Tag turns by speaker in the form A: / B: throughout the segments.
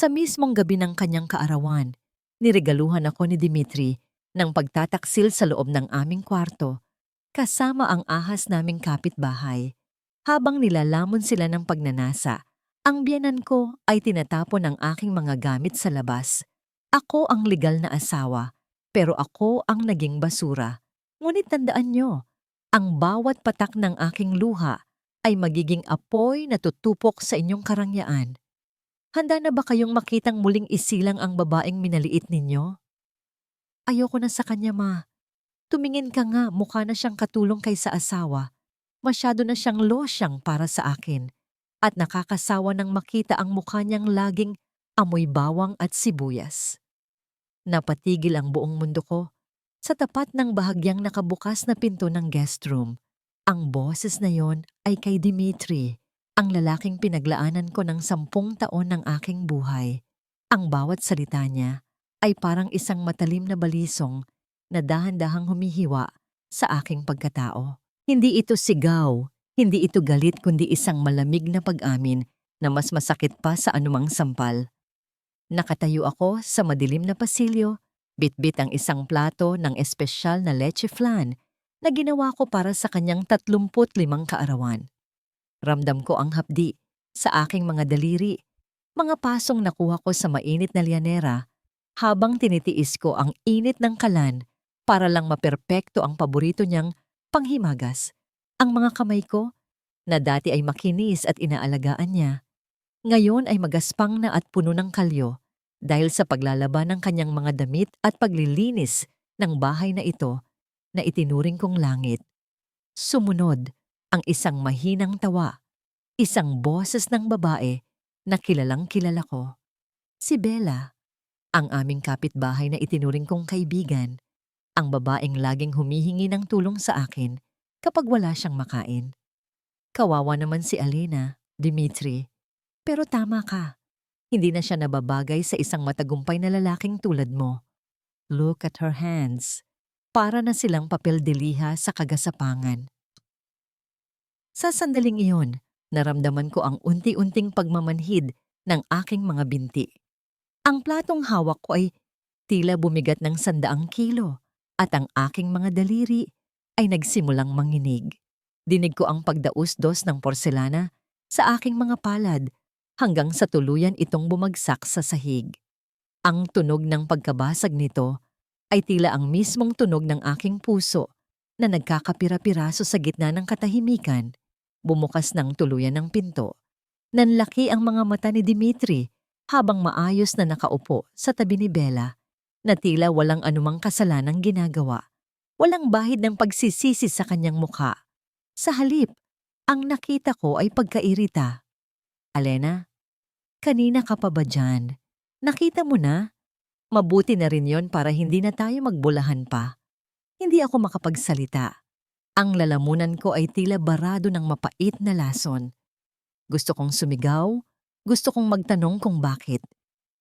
A: Sa mismong gabi ng kanyang kaarawan, niregaluhan ako ni Dimitri ng pagtataksil sa loob ng aming kwarto kasama ang ahas naming kapitbahay. Habang nilalamon sila ng pagnanasa, ang biyenan ko ay tinatapon ang aking mga gamit sa labas. Ako ang legal na asawa, pero ako ang naging basura. Ngunit tandaan nyo, ang bawat patak ng aking luha ay magiging apoy na tutupok sa inyong karangyaan. Handa na ba kayong makitang muling isilang ang babaeng minaliit ninyo? Ayoko na sa kanya, ma. Tumingin ka nga, mukha na siyang katulong kaysa asawa. Masyado na siyang losyang para sa akin. At nakakasawa nang makita ang mukha niyang laging amoy bawang at sibuyas. Napatigil ang buong mundo ko sa tapat ng bahagyang nakabukas na pinto ng guest room. Ang boses na yon ay kay Dimitri, ang lalaking pinaglaanan ko ng 10 taon ng aking buhay. Ang bawat salita niya ay parang isang matalim na balisong na dahan-dahang humihiwa sa aking pagkatao. Hindi ito sigaw, hindi ito galit kundi isang malamig na pag-amin na mas masakit pa sa anumang sampal. Nakatayo ako sa madilim na pasilyo, bitbit ang isang plato ng espesyal na leche flan na ginawa ko para sa kanyang 35 kaarawan. Ramdam ko ang hapdi sa aking mga daliri, mga pasong nakuha ko sa mainit na lianera habang tinitiis ko ang init ng kalan para lang maperpekto ang paborito niyang panghimagas. Ang mga kamay ko, na dati ay makinis at inaalagaan niya, ngayon ay magaspang na at puno ng kalyo dahil sa paglalaban ng kanyang mga damit at paglilinis ng bahay na ito na itinuring kong langit. Sumunod ang isang mahinang tawa, isang boses ng babae na kilalang kilala ko. Si Bella, ang aming kapitbahay na itinuring kong kaibigan, ang babaeng laging humihingi ng tulong sa akin kapag wala siyang makain. Kawawa naman si Alena, Dimitri. Pero tama ka, hindi na siya nababagay sa isang matagumpay na lalaking tulad mo. Look at her hands. Para na silang papel de liha sa kagasapangan. Sa sandaling iyon, naramdaman ko ang unti-unting pagmamanhid ng aking mga binti. Ang platong hawak ko ay tila bumigat ng 100 kilo at ang aking mga daliri ay nagsimulang manginig. Dinig ko ang pagdaus-dos ng porselana sa aking mga palad hanggang sa tuluyan itong bumagsak sa sahig. Ang tunog ng pagkabasag nito ay tila ang mismong tunog ng aking puso na nagkakapira-piraso sa gitna ng katahimikan. Bumukas ng tuluyan ng pinto. Nanlaki ang mga mata ni Dimitri habang maayos na nakaupo sa tabi ni Bella na tila walang anumang kasalanang ginagawa. Walang bahid ng pagsisisi sa kanyang mukha. Sa halip, ang nakita ko ay pagkairita. Alena, kanina ka pa ba dyan? Nakita mo na? Mabuti na rin yon para hindi na tayo magbulahan pa. Hindi ako makapagsalita. Ang lalamunan ko ay tila barado ng mapait na lason. Gusto kong sumigaw, gusto kong magtanong kung bakit,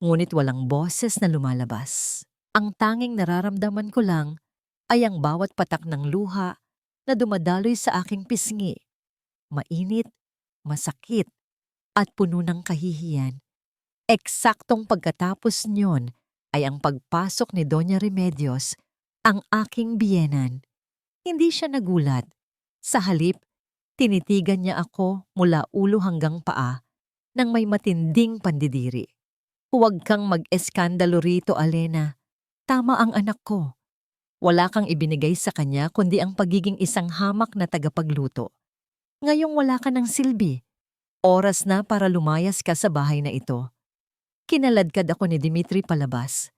A: ngunit walang boses na lumalabas. Ang tanging nararamdaman ko lang ay ang bawat patak ng luha na dumadaloy sa aking pisngi. Mainit, masakit, at puno ng kahihiyan. Eksaktong pagkatapos niyon ay ang pagpasok ni Doña Remedios, ang aking biyenan. Hindi siya nagulat. Sa halip, tinitigan niya ako mula ulo hanggang paa nang may matinding pandidiri. Huwag kang mag-eskandalo rito, Alena. Tama ang anak ko. Wala kang ibinigay sa kanya kundi ang pagiging isang hamak na tagapagluto. Ngayong wala ka ng silbi. Oras na para lumayas ka sa bahay na ito. Kinaladkad ako ni Dimitri palabas.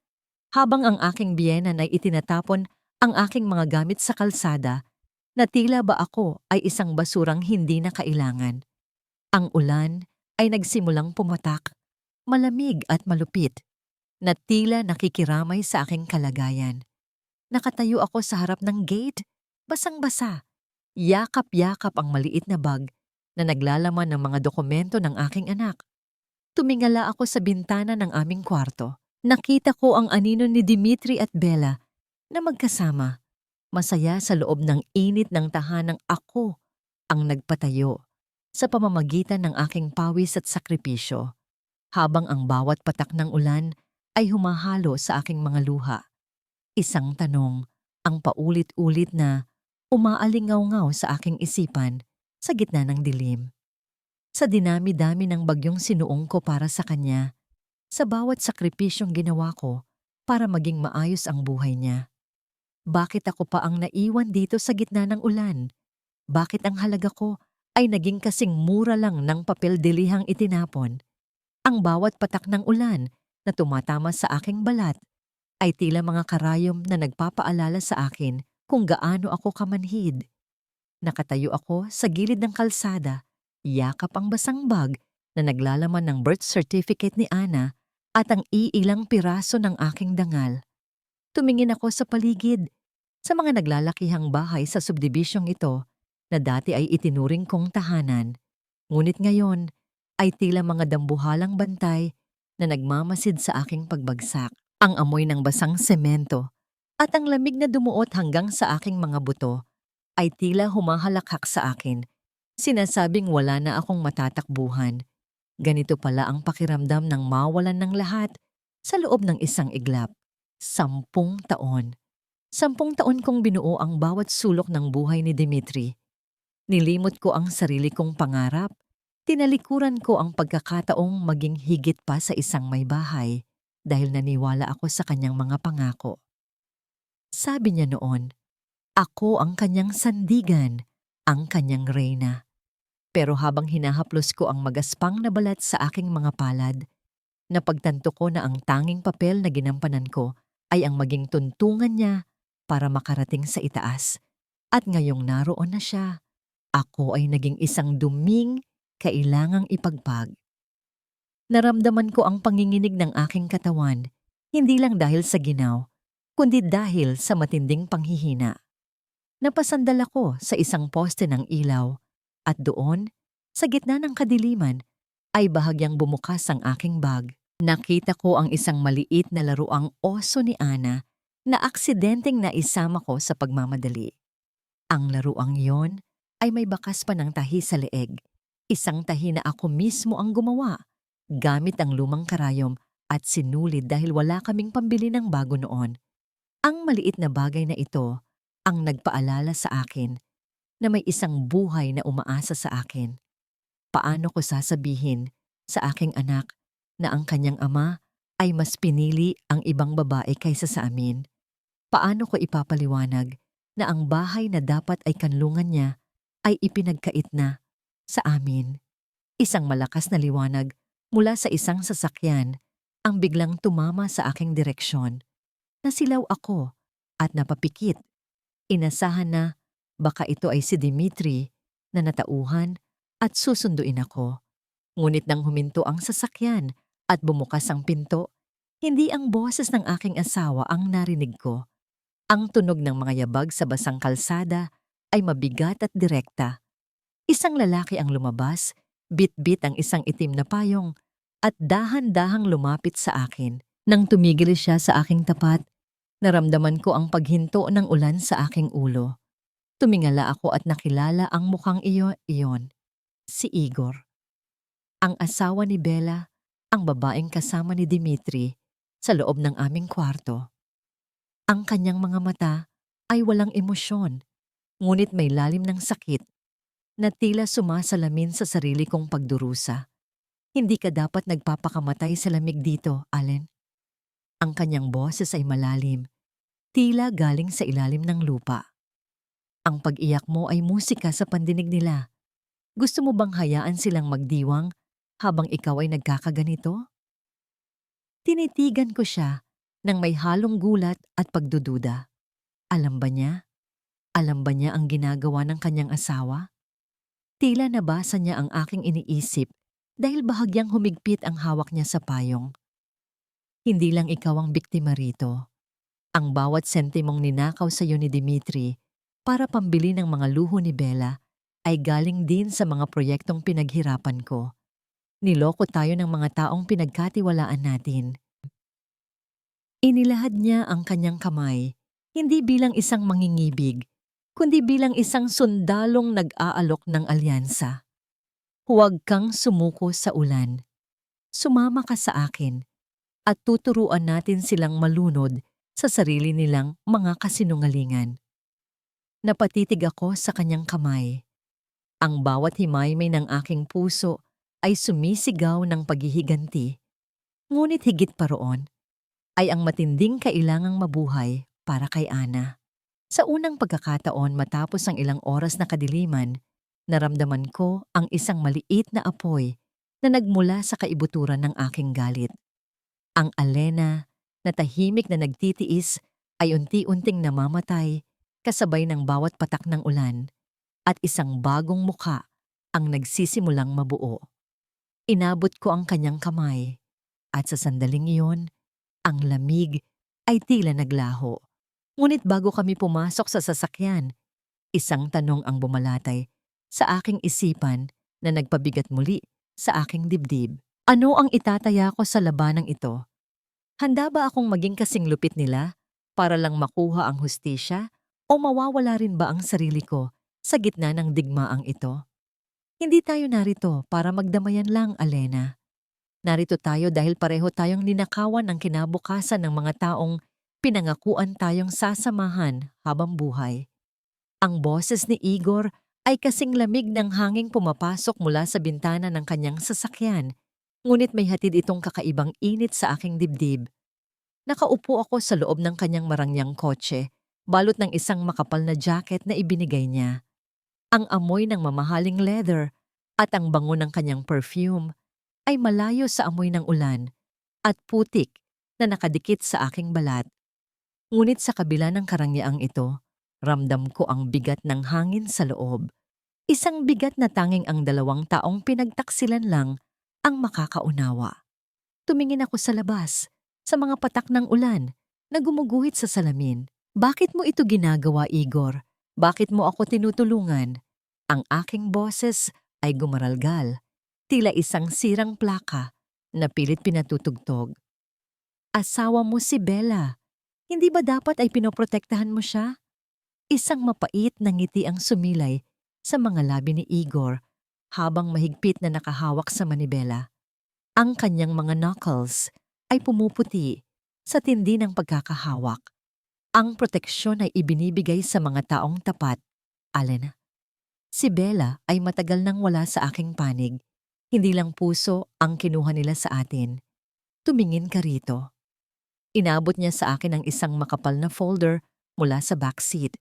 A: Habang ang aking biyenan ay itinatapon ang aking mga gamit sa kalsada, na tila ba ako ay isang basurang hindi na kailangan. Ang ulan ay nagsimulang pumatak, malamig at malupit, na tila nakikiramay sa aking kalagayan. Nakatayo ako sa harap ng gate, basang-basa. Yakap-yakap ang maliit na bag na naglalaman ng mga dokumento ng aking anak. Tumingala ako sa bintana ng aming kwarto. Nakita ko ang anino ni Dimitri at Bella na magkasama. Masaya sa loob ng init ng tahanang ako ang nagpatayo sa pamamagitan ng aking pawis at sakripisyo. habang ang bawat patak ng ulan ay humahalo sa aking mga luha. Isang tanong ang paulit-ulit na umaalingaw-ngaw sa aking isipan sa gitna ng dilim. Sa dinami-dami ng bagyong sinuong ko para sa kanya, sa bawat sakripisyong ginawa ko para maging maayos ang buhay niya. Bakit ako pa ang naiwan dito sa gitna ng ulan? Bakit ang halaga ko ay naging kasing mura lang ng papel delihang itinapon? Ang bawat patak ng ulan na tumatama sa aking balat ay tila mga karayom na nagpapaalala sa akin kung gaano ako kamanhid. Nakatayo ako sa gilid ng kalsada, yakap ang basang bag na naglalaman ng birth certificate ni Ana at ang iilang piraso ng aking dangal. Tumingin ako sa paligid, sa mga naglalakihang bahay sa subdibisyong ito na dati ay itinuring kong tahanan. Ngunit ngayon ay tila mga dambuhalang bantay na nagmamasid sa aking pagbagsak. Ang amoy ng basang semento at ang lamig na dumuot hanggang sa aking mga buto ay tila humahalakhak sa akin. Sinasabing wala na akong matatakbuhan. Ganito pala ang pakiramdam ng mawalan ng lahat sa loob ng isang iglap. 10 taon. 10 taon kong binuo ang bawat sulok ng buhay ni Dimitri. Nilimot ko ang sarili kong pangarap. Tinalikuran ko ang pagkakataong maging higit pa sa isang may bahay dahil naniwala ako sa kanyang mga pangako. Sabi niya noon, ako ang kanyang sandigan, ang kanyang reyna. Pero habang hinahaplos ko ang magaspang na balat sa aking mga palad, napagtanto ko na ang tanging papel na ginampanan ko ay ang maging tuntungan niya para makarating sa itaas. At ngayong naroon na siya, ako ay naging isang duming kailangang ipagpag. Naramdaman ko ang panginginig ng aking katawan, hindi lang dahil sa ginaw, kundi dahil sa matinding panghihina. Napasandal ako sa isang poste ng ilaw at doon, sa gitna ng kadiliman, ay bahagyang bumukas ang aking bag. Nakita ko ang isang maliit na laruang oso ni Ana na aksidenteng naisama ko sa pagmamadali. Ang laruang yon ay may bakas pa ng tahi sa leeg. Isang tahi na ako mismo ang gumawa, gamit ang lumang karayom at sinulid dahil wala kaming pambili ng bago noon. Ang maliit na bagay na ito ang nagpaalala sa akin na may isang buhay na umaasa sa akin. Paano ko sasabihin sa aking anak na ang kanyang ama ay mas pinili ang ibang babae kaysa sa amin? Paano ko ipapaliwanag na ang bahay na dapat ay kanlungan niya ay ipinagkait na sa amin? Isang malakas na liwanag mula sa isang sasakyan ang biglang tumama sa aking direksyon. Nasilaw ako at napapikit. Inasahan na baka ito ay si Dimitri na natauhan at susunduin ako. Ngunit nang huminto ang sasakyan at bumukas ang pinto, hindi ang boses ng aking asawa ang narinig ko. Ang tunog ng mga yabag sa basang kalsada ay mabigat at direkta. Isang lalaki ang lumabas, bit-bit ang isang itim na payong at dahan-dahang lumapit sa akin. Nang tumigil siya sa aking tapat, naramdaman ko ang paghinto ng ulan sa aking ulo. Tumingala ako at nakilala ang mukhang iyon, si Igor. Ang asawa ni Bella, ang babaeng kasama ni Dimitri sa loob ng aming kwarto. Ang kanyang mga mata ay walang emosyon, ngunit may lalim ng sakit na tila sumasalamin sa sarili kong pagdurusa. Hindi ka dapat nagpapakamatay sa lamig dito, Allen. Ang kanyang boses ay malalim, tila galing sa ilalim ng lupa. Ang pag-iyak mo ay musika sa pandinig nila. Gusto mo bang hayaan silang magdiwang habang ikaw ay nagkakaganito? Tinitigan ko siya nang may halong gulat at pagdududa. Alam ba niya? Alam ba niya ang ginagawa ng kanyang asawa? Tila nabasa niya ang aking iniisip dahil bahagyang humigpit ang hawak niya sa payong. Hindi lang ikaw ang biktima rito. Ang bawat sentimong ninakaw sa iyo ni Dimitri para pambili ng mga luho ni Bella ay galing din sa mga proyektong pinaghirapan ko. Niloko tayo ng mga taong pinagkatiwalaan natin. Inilahad niya ang kanyang kamay, hindi bilang isang mangingibig, kundi bilang isang sundalong nag-aalok ng alyansa. Huwag kang sumuko sa ulan. Sumama ka sa akin at tuturuan natin silang malunod sa sarili nilang mga kasinungalingan. Napatitig ako sa kanyang kamay. Ang bawat himaymay ng aking puso ay sumisigaw ng paghihiganti. Ngunit higit pa roon ay ang matinding kailangang mabuhay para kay Ana. Sa unang pagkakataon matapos ang ilang oras na kadiliman, naramdaman ko ang isang maliit na apoy na nagmula sa kaibuturan ng aking galit. Ang Alena na tahimik na nagtitiis ay unti-unting namamatay kasabay ng bawat patak ng ulan at isang bagong muka ang nagsisimulang mabuo. Inabot ko ang kanyang kamay at sa sandaling iyon, ang lamig ay tila naglaho. Ngunit bago kami pumasok sa sasakyan, isang tanong ang bumalatay sa aking isipan na nagpabigat muli sa aking dibdib. Ano ang itataya ko sa labanang ito? Handa ba akong maging kasing lupit nila para lang makuha ang hustisya o mawawala rin ba ang sarili ko sa gitna ng digmaang ito? Hindi tayo narito para magdamayan lang, Alena. Narito tayo dahil pareho tayong ninakawan ng kinabukasan ng mga taong pinangakuan tayong sasamahan habang buhay. Ang boses ni Igor ay kasing lamig ng hanging pumapasok mula sa bintana ng kanyang sasakyan, ngunit may hatid itong kakaibang init sa aking dibdib. Nakaupo ako sa loob ng kanyang marangyang kotse, balot ng isang makapal na jacket na ibinigay niya. Ang amoy ng mamahaling leather at ang bango ng kanyang perfume ay malayo sa amoy ng ulan at putik na nakadikit sa aking balat. Ngunit sa kabila ng karangyang ito, ramdam ko ang bigat ng hangin sa loob. Isang bigat na tanging ang dalawang taong pinagtaksilan lang ang makakaunawa. Tumingin ako sa labas, sa mga patak ng ulan na gumuguhit sa salamin. Bakit mo ito ginagawa, Igor? Bakit mo ako tinutulungan? Ang aking boses ay gumaralgal, tila isang sirang plaka na pilit pinatutugtog. Asawa mo si Bella. Hindi ba dapat ay pinoprotektahan mo siya? Isang mapait na ngiti ang sumilay sa mga labi ni Igor habang mahigpit na nakahawak sa manibela. Ang kanyang mga knuckles ay pumuputi sa tindi ng pagkakahawak. Ang proteksyon ay ibinibigay sa mga taong tapat, Alena. Si Bella ay matagal nang wala sa aking panig. Hindi lang puso ang kinuha nila sa atin. Tumingin ka rito. Inabot niya sa akin ang isang makapal na folder mula sa backseat.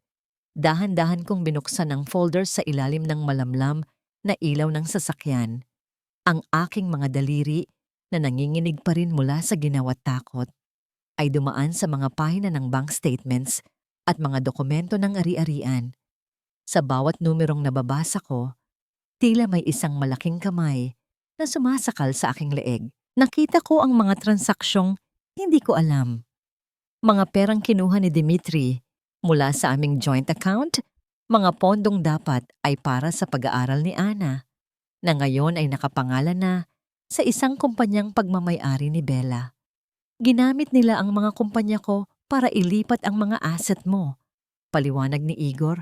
A: Dahan-dahan kong binuksan ang folder sa ilalim ng malamlam na ilaw ng sasakyan. Ang aking mga daliri na nanginginig pa rin mula sa ginawa't takot ay dumaan sa mga pahina ng bank statements at mga dokumento ng ari-arian. Sa bawat numerong nababasa ko, tila may isang malaking kamay na sumasakal sa aking leeg. Nakita ko ang mga transaksyong hindi ko alam. Mga perang kinuha ni Dimitri mula sa aming joint account, mga pondong dapat ay para sa pag-aaral ni Ana, na ngayon ay nakapangalan na sa isang kumpanyang pagmamay-ari ni Bella. Ginamit nila ang mga kumpanya ko para ilipat ang mga asset mo. Paliwanag ni Igor,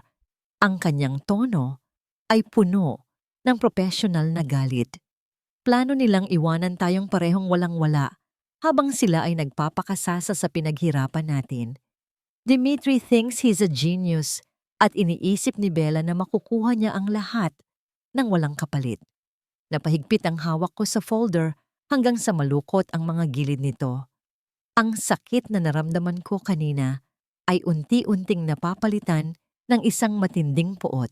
A: ang kanyang tono ay puno ng professional na galit. Plano nilang iwanan tayong parehong walang-wala habang sila ay nagpapakasasa sa pinaghirapan natin. Dimitri thinks he's a genius at iniisip ni Bella na makukuha niya ang lahat ng walang kapalit. Napahigpit ang hawak ko sa folder hanggang sa malukot ang mga gilid nito. Ang sakit na naramdaman ko kanina ay unti-unting napapalitan ng isang matinding puot.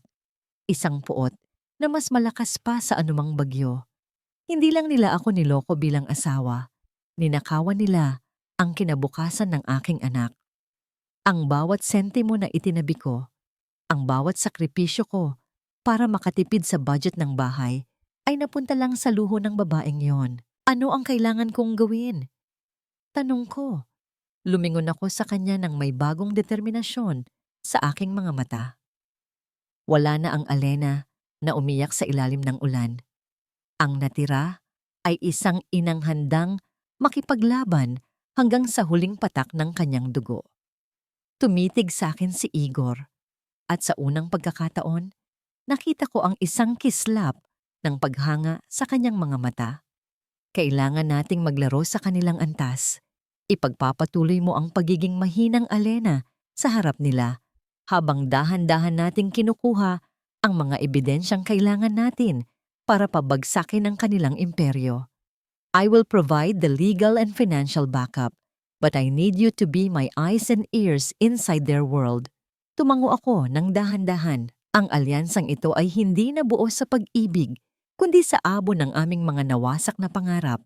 A: Isang puot na mas malakas pa sa anumang bagyo. Hindi lang nila ako niloko bilang asawa. Ninakawan nila ang kinabukasan ng aking anak. Ang bawat sentimo na itinabi ko, ang bawat sakripisyo ko para makatipid sa budget ng bahay ay napunta lang sa luho ng babaeng yon. Ano ang kailangan kong gawin? Tanong ko. Lumingon ako sa kanya ng may bagong determinasyon sa aking mga mata. Wala na ang Alena na umiyak sa ilalim ng ulan. Ang natira ay isang inang handang makipaglaban hanggang sa huling patak ng kanyang dugo. Tumitig sa akin si Igor at sa unang pagkakataon, nakita ko ang isang kislap ng paghanga sa kanyang mga mata. Kailangan nating maglaro sa kanilang antas. Ipagpapatuloy mo ang pagiging mahinang Alena sa harap nila habang dahan-dahan nating kinukuha ang mga ebidensyang kailangan natin para pabagsakin ang kanilang imperyo. I will provide the legal and financial backup, but I need you to be my eyes and ears inside their world. Tumango ako ng dahan-dahan. Ang alyansang ito ay hindi nabuo sa pag-ibig, kundi sa abo ng aming mga nawasak na pangarap.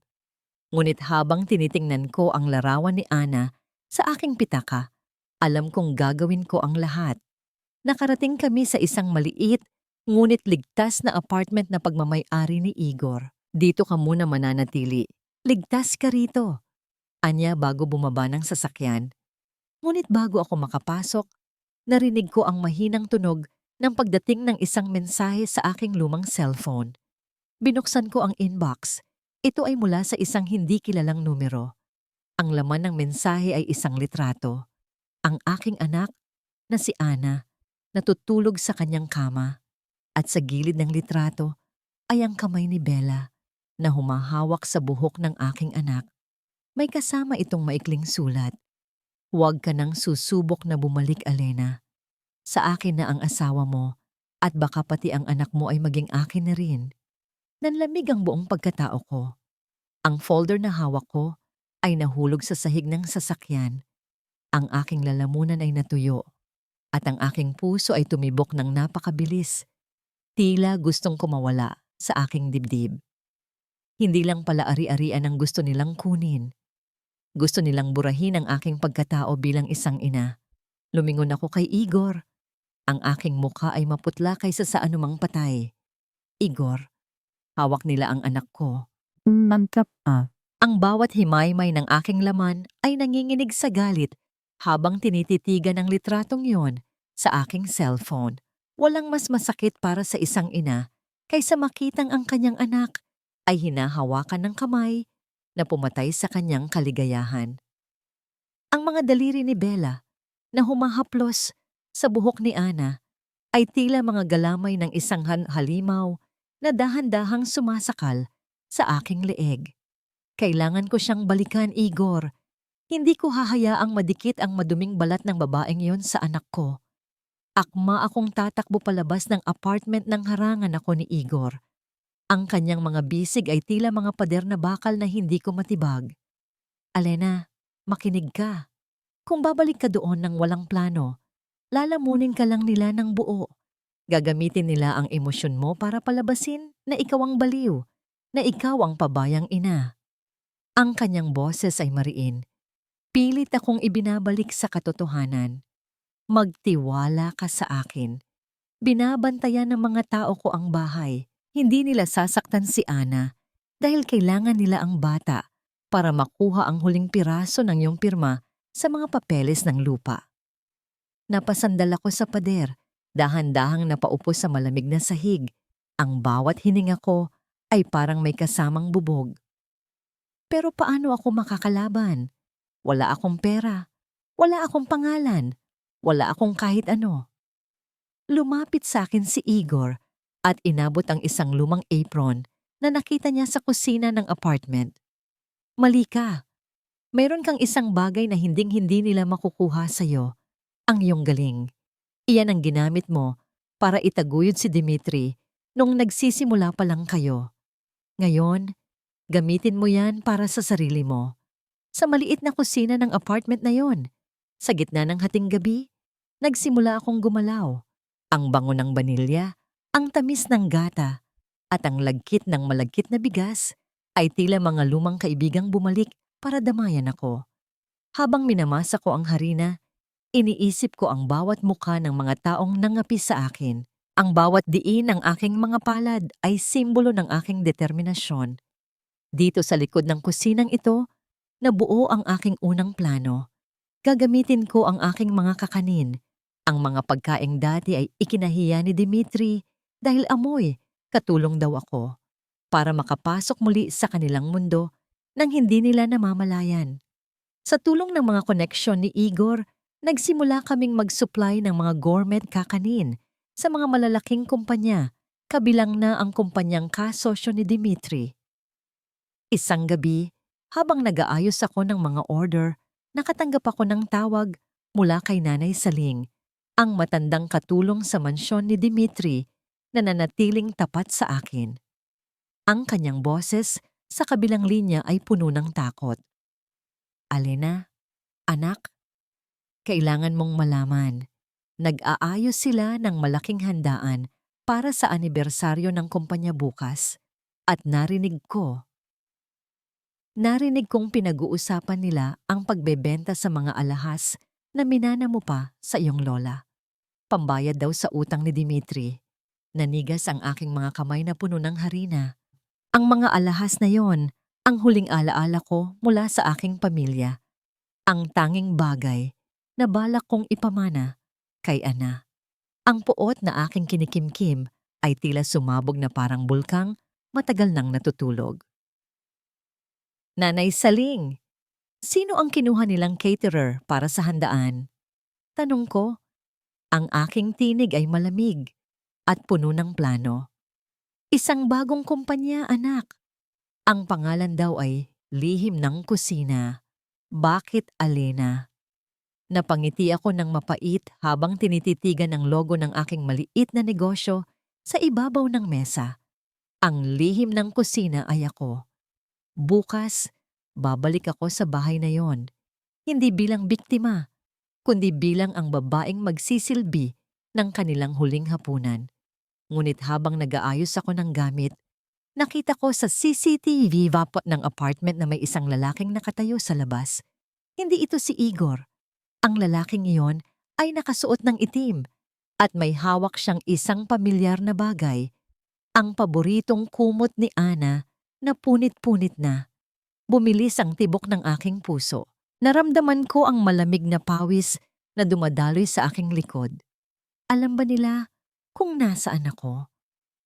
A: Ngunit habang tinitingnan ko ang larawan ni Ana sa aking pitaka, alam kong gagawin ko ang lahat. Nakarating kami sa isang maliit, ngunit ligtas na apartment na pagmamay-ari ni Igor. Dito ka muna mananatili. Ligtas ka rito. Anya bago bumaba ng sasakyan. Ngunit bago ako makapasok, narinig ko ang mahinang tunog ng pagdating ng isang mensahe sa aking lumang cellphone. Binuksan ko ang inbox. Ito ay mula sa isang hindi kilalang numero. Ang laman ng mensahe ay isang litrato. Ang aking anak na si Ana natutulog sa kanyang kama at sa gilid ng litrato ay ang kamay ni Bella na humahawak sa buhok ng aking anak. May kasama itong maikling sulat. Huwag ka nang susubok na bumalik, Alena. Sa akin na ang asawa mo at baka pati ang anak mo ay maging akin na rin. Nanlamig ang buong pagkatao ko. Ang folder na hawak ko ay nahulog sa sahig ng sasakyan. Ang aking lalamunan ay natuyo at ang aking puso ay tumibok ng napakabilis. Tila gustong kumawala sa aking dibdib. Hindi lang pala ari-arian ang gusto nilang kunin. Gusto nilang burahin ang aking pagkatao bilang isang ina. Lumingon ako kay Igor. Ang aking mukha ay maputla kaysa sa anumang patay. Igor, hawak nila ang anak ko.
B: Mantap ah.
A: Ang bawat himaymay ng aking laman ay nanginginig sa galit habang tinititigan ang litratong yon sa aking cellphone. Walang mas masakit para sa isang ina kaysa makitang ang kanyang anak ay hinahawakan ng kamay na pumatay sa kanyang kaligayahan. Ang mga daliri ni Bella na humahaplos sa buhok ni Ana ay tila mga galamay ng isang halimaw na dahan-dahang sumasakal sa aking leeg. Kailangan ko siyang balikan, Igor. Hindi ko hahayaang madikit ang maduming balat ng babaeng yon sa anak ko. Akma akong tatakbo palabas ng apartment nang harangan ako ni Igor. Ang kanyang mga bisig ay tila mga pader na bakal na hindi ko matibag. Alena, makinig ka. Kung babalik ka doon ng walang plano, lalamunin ka lang nila ng buo. Gagamitin nila ang emosyon mo para palabasin na ikaw ang baliw, na ikaw ang pabayang ina. Ang kanyang boses ay mariin. Pilit akong ibinabalik sa katotohanan. Magtiwala ka sa akin. Binabantayan ng mga tao ko ang bahay. Hindi nila sasaktan si Ana dahil kailangan nila ang bata para makuha ang huling piraso ng iyong pirma sa mga papeles ng lupa. Napasandal ako sa pader, dahan-dahang napaupo sa malamig na sahig. Ang bawat hininga ko ay parang may kasamang bubog. Pero paano ako makakalaban? Wala akong pera, wala akong pangalan, wala akong kahit ano. Lumapit sa akin si Igor at inabot ang isang lumang apron na nakita niya sa kusina ng apartment. Mali ka. Mayroon kang isang bagay na hinding-hindi nila makukuha sa'yo. Ang iyong galing. Iyan ang ginamit mo para itaguyod si Dimitri nung nagsisimula pa lang kayo. Ngayon, gamitin mo yan para sa sarili mo. Sa maliit na kusina ng apartment na yon, sa gitna ng hating gabi, nagsimula akong gumalaw. Ang bango ng banilya, ang tamis ng gata, at ang lagkit ng malagkit na bigas ay tila mga lumang kaibigang bumalik para damayan ako. Habang minamasa ko ang harina, iniisip ko ang bawat mukha ng mga taong nangapi sa akin. Ang bawat diin ng aking mga palad ay simbolo ng aking determinasyon. Dito sa likod ng kusinang ito, nabuo ang aking unang plano. Gagamitin ko ang aking mga kakanin. Ang mga pagkaing dati ay ikinahiya ni Dimitri dahil amoy, katulong daw ako, para makapasok muli sa kanilang mundo nang hindi nila namamalayan. Sa tulong ng mga koneksyon ni Igor, nagsimula kaming mag-supply ng mga gourmet kakanin sa mga malalaking kumpanya, kabilang na ang kumpanyang kasosyo ni Dimitri. Isang gabi, habang nag-aayos ako ng mga order, nakatanggap ako ng tawag mula kay Nanay Saling, ang matandang katulong sa mansyon ni Dimitri na nanatiling tapat sa akin. Ang kanyang boses sa kabilang linya ay puno ng takot. Alena, anak, kailangan mong malaman. Nag-aayos sila ng malaking handaan para sa anibersaryo ng kumpanya bukas at narinig kong pinag-uusapan nila ang pagbebenta sa mga alahas na minana mo pa sa iyong lola. Pambayad daw sa utang ni Dimitri. Nanigas ang aking mga kamay na puno ng harina. Ang mga alahas na yon, ang huling alaala ko mula sa aking pamilya. Ang tanging bagay na balak kong ipamana kay Ana. Ang puot na aking kinikimkim ay tila sumabog na parang bulkang matagal nang natutulog. Nanay Saling, sino ang kinuha nilang caterer para sa handaan? Tanong ko. Ang aking tinig ay malamig at puno ng plano. Isang bagong kumpanya, anak. Ang pangalan daw ay Lihim ng Kusina. Bakit, Alena? Napangiti ako ng mapait habang tinititigan ang logo ng aking maliit na negosyo sa ibabaw ng mesa. Ang lihim ng kusina ay ako. Bukas, babalik ako sa bahay na yon. Hindi bilang biktima, kundi bilang ang babaeng magsisilbi ng kanilang huling hapunan. Ngunit habang nag-aayos ako ng gamit, nakita ko sa CCTV vapot ng apartment na may isang lalaking nakatayo sa labas. Hindi ito si Igor. Ang lalaking iyon ay nakasuot ng itim at may hawak siyang isang pamilyar na bagay, ang paboritong kumot ni Ana na punit-punit na. Bumilis ang tibok ng aking puso. Naramdaman ko ang malamig na pawis na dumadaloy sa aking likod. Alam ba nila kung nasaan ako?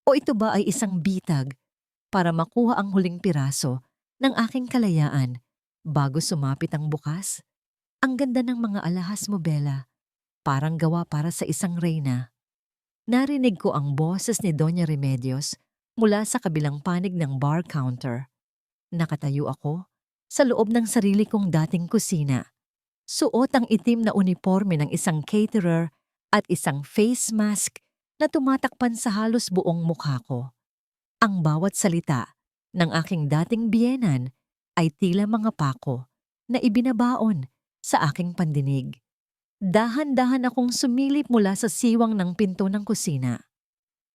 A: O ito ba ay isang bitag para makuha ang huling piraso ng aking kalayaan bago sumapit ang bukas? Ang ganda ng mga alahas mo, Bella. Parang gawa para sa isang reyna. Narinig ko ang boses ni Doña Remedios mula sa kabilang panig ng bar counter. Nakatayo ako sa loob ng sarili kong dating kusina. Suot ang itim na uniforme ng isang caterer at isang face mask na tumatakpan sa halos buong mukha ko. Ang bawat salita ng aking dating biyenan ay tila mga pako na ibinabaon sa aking pandinig. Dahan-dahan akong sumilip mula sa siwang ng pinto ng kusina.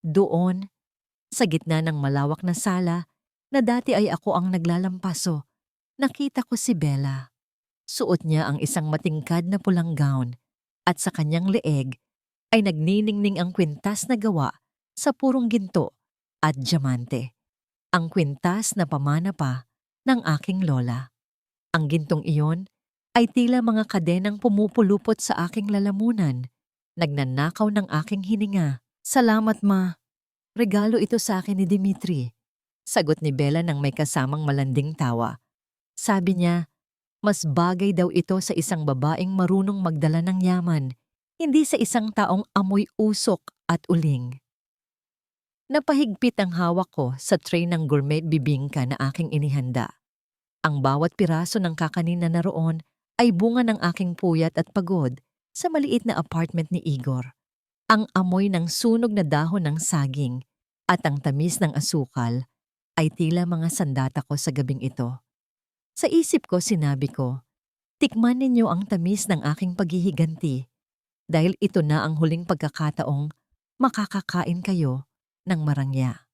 A: Doon, sa gitna ng malawak na sala na dati ay ako ang naglalampaso, nakita ko si Bella. Suot niya ang isang matingkad na pulang gown at sa kanyang leeg ay nagniningning ang kwintas na gawa sa purong ginto at diamante. Ang kwintas na pamana pa ng aking lola. Ang gintong iyon ay tila mga kadenang pumupulupot sa aking lalamunan. Nagnanakaw ng aking hininga. Salamat, ma. Regalo ito sa akin ni Dimitri. Sagot ni Bella nang may kasamang malanding tawa. Sabi niya, mas bagay daw ito sa isang babaeng marunong magdala ng yaman, hindi sa isang taong amoy usok at uling. Napahigpit ang hawak ko sa tray ng gourmet bibingka na aking inihanda. Ang bawat piraso ng kakanin na naroon ay bunga ng aking puyat at pagod sa maliit na apartment ni Igor. Ang amoy ng sunog na dahon ng saging at ang tamis ng asukal ay tila mga sandata ko sa gabing ito. Sa isip ko sinabi ko, tikman ninyo ang tamis ng aking paghihiganti dahil ito na ang huling pagkakataong makakakain kayo ng marangya.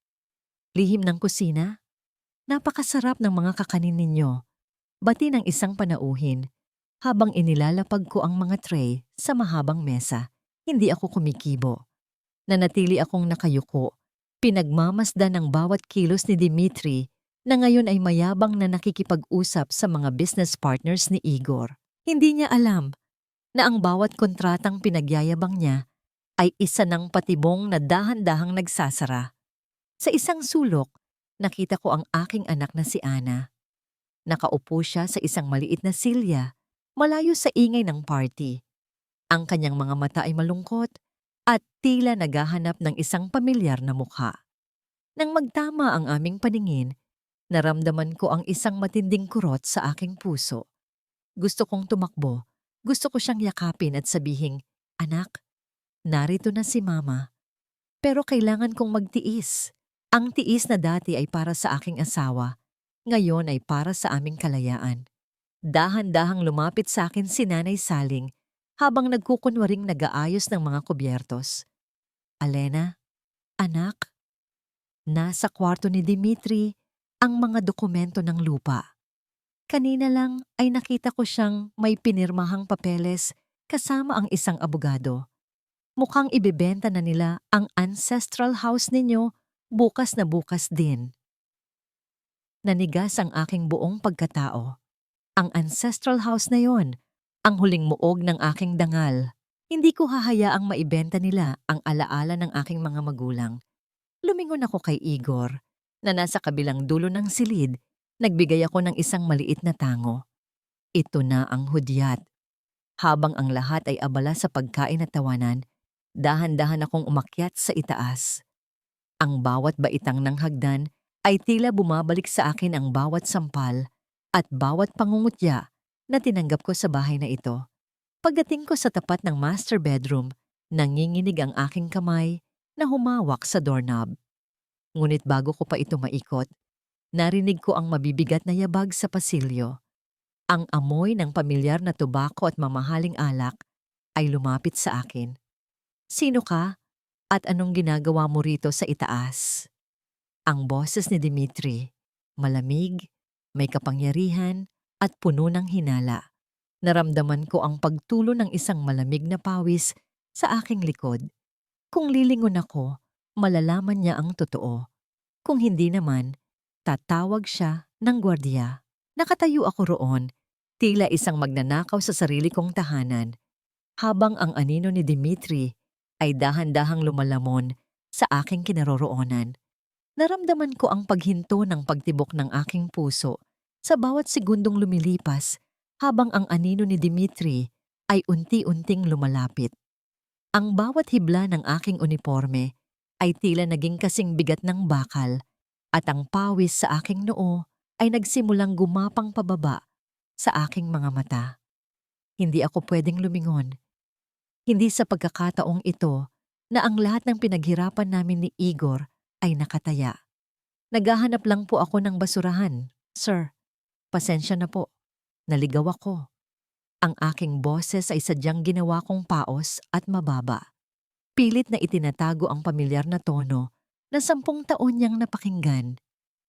A: Lihim ng kusina? Napakasarap ng mga kakanin ninyo. Bati ng isang panauhin habang inilalapag ko ang mga tray sa mahabang mesa. Hindi ako kumikibo. Nanatili akong nakayuko. Pinagmamasdan ng bawat kilos ni Dimitri na ngayon ay mayabang na nakikipag-usap sa mga business partners ni Igor. Hindi niya alam na ang bawat kontratang pinagyayabang niya ay isa ng patibong na dahan-dahang nagsasara. Sa isang sulok, nakita ko ang aking anak na si Ana. Nakaupo siya sa isang maliit na silya, malayo sa ingay ng party. Ang kanyang mga mata ay malungkot at tila naghahanap ng isang pamilyar na mukha. Nang magtama ang aming paningin, Naramdaman ko ang isang matinding kurot sa aking puso. Gusto kong tumakbo. Gusto ko siyang yakapin at sabihing, "Anak, narito na si Mama." Pero kailangan kong magtiis. Ang tiis na dati ay para sa aking asawa, ngayon ay para sa aming kalayaan. Dahan-dahang lumapit sa akin si Nanay Saling habang nagkukunwaring nag-aayos ng mga kubyertos. "Alena, anak, nasa kwarto ni Dimitri ang mga dokumento ng lupa. Kanina lang ay nakita ko siyang may pinirmahang papeles kasama ang isang abogado. Mukhang ibebenta na nila ang ancestral house ninyo bukas na bukas din." Nanigas ang aking buong pagkatao. Ang ancestral house na yon, ang huling muog ng aking dangal. Hindi ko hahayaang maibenta nila ang alaala ng aking mga magulang. Lumingon ako kay Igor, na nasa kabilang dulo ng silid. Nagbigay ako ng isang maliit na tango. Ito na ang hudyat. Habang ang lahat ay abala sa pagkain at tawanan, dahan-dahan akong umakyat sa itaas. Ang bawat baitang ng hagdan ay tila bumabalik sa akin ang bawat sampal at bawat pangungutya na tinanggap ko sa bahay na ito. Pagdating ko sa tapat ng master bedroom, nanginginig ang aking kamay na humawak sa doorknob. Ngunit bago ko pa ito maikot, narinig ko ang mabibigat na yabag sa pasilyo. Ang amoy ng pamilyar na tobako at mamahaling alak ay lumapit sa akin. "Sino ka? At anong ginagawa mo rito sa itaas?" Ang boses ni Dimitri, malamig, may kapangyarihan at puno ng hinala. Naramdaman ko ang pagtulo ng isang malamig na pawis sa aking likod. Kung lilingon ako, malalaman niya ang totoo. Kung hindi naman, tatawag siya ng gwardiya. Nakatayo ako roon, tila isang magnanakaw sa sarili kong tahanan, habang ang anino ni Dimitri ay dahan-dahang lumalamon sa aking kinaroroonan. Naramdaman ko ang paghinto ng pagtibok ng aking puso sa bawat segundong lumilipas habang ang anino ni Dimitri ay unti-unting lumalapit. Ang bawat hibla ng aking uniforme ay tila naging kasing bigat ng bakal at ang pawis sa aking noo ay nagsimulang gumapang pababa sa aking mga mata. Hindi ako pwedeng lumingon. Hindi sa pagkakataong ito na ang lahat ng pinaghirapan namin ni Igor ay nakataya. "Naghahanap lang po ako ng basurahan, sir. Pasensya na po. Naligaw ako." Ang aking boses ay sadyang ginawa kong paos at mababa. Pilit na itinatago ang pamilyar na tono na 10 taon niyang napakinggan.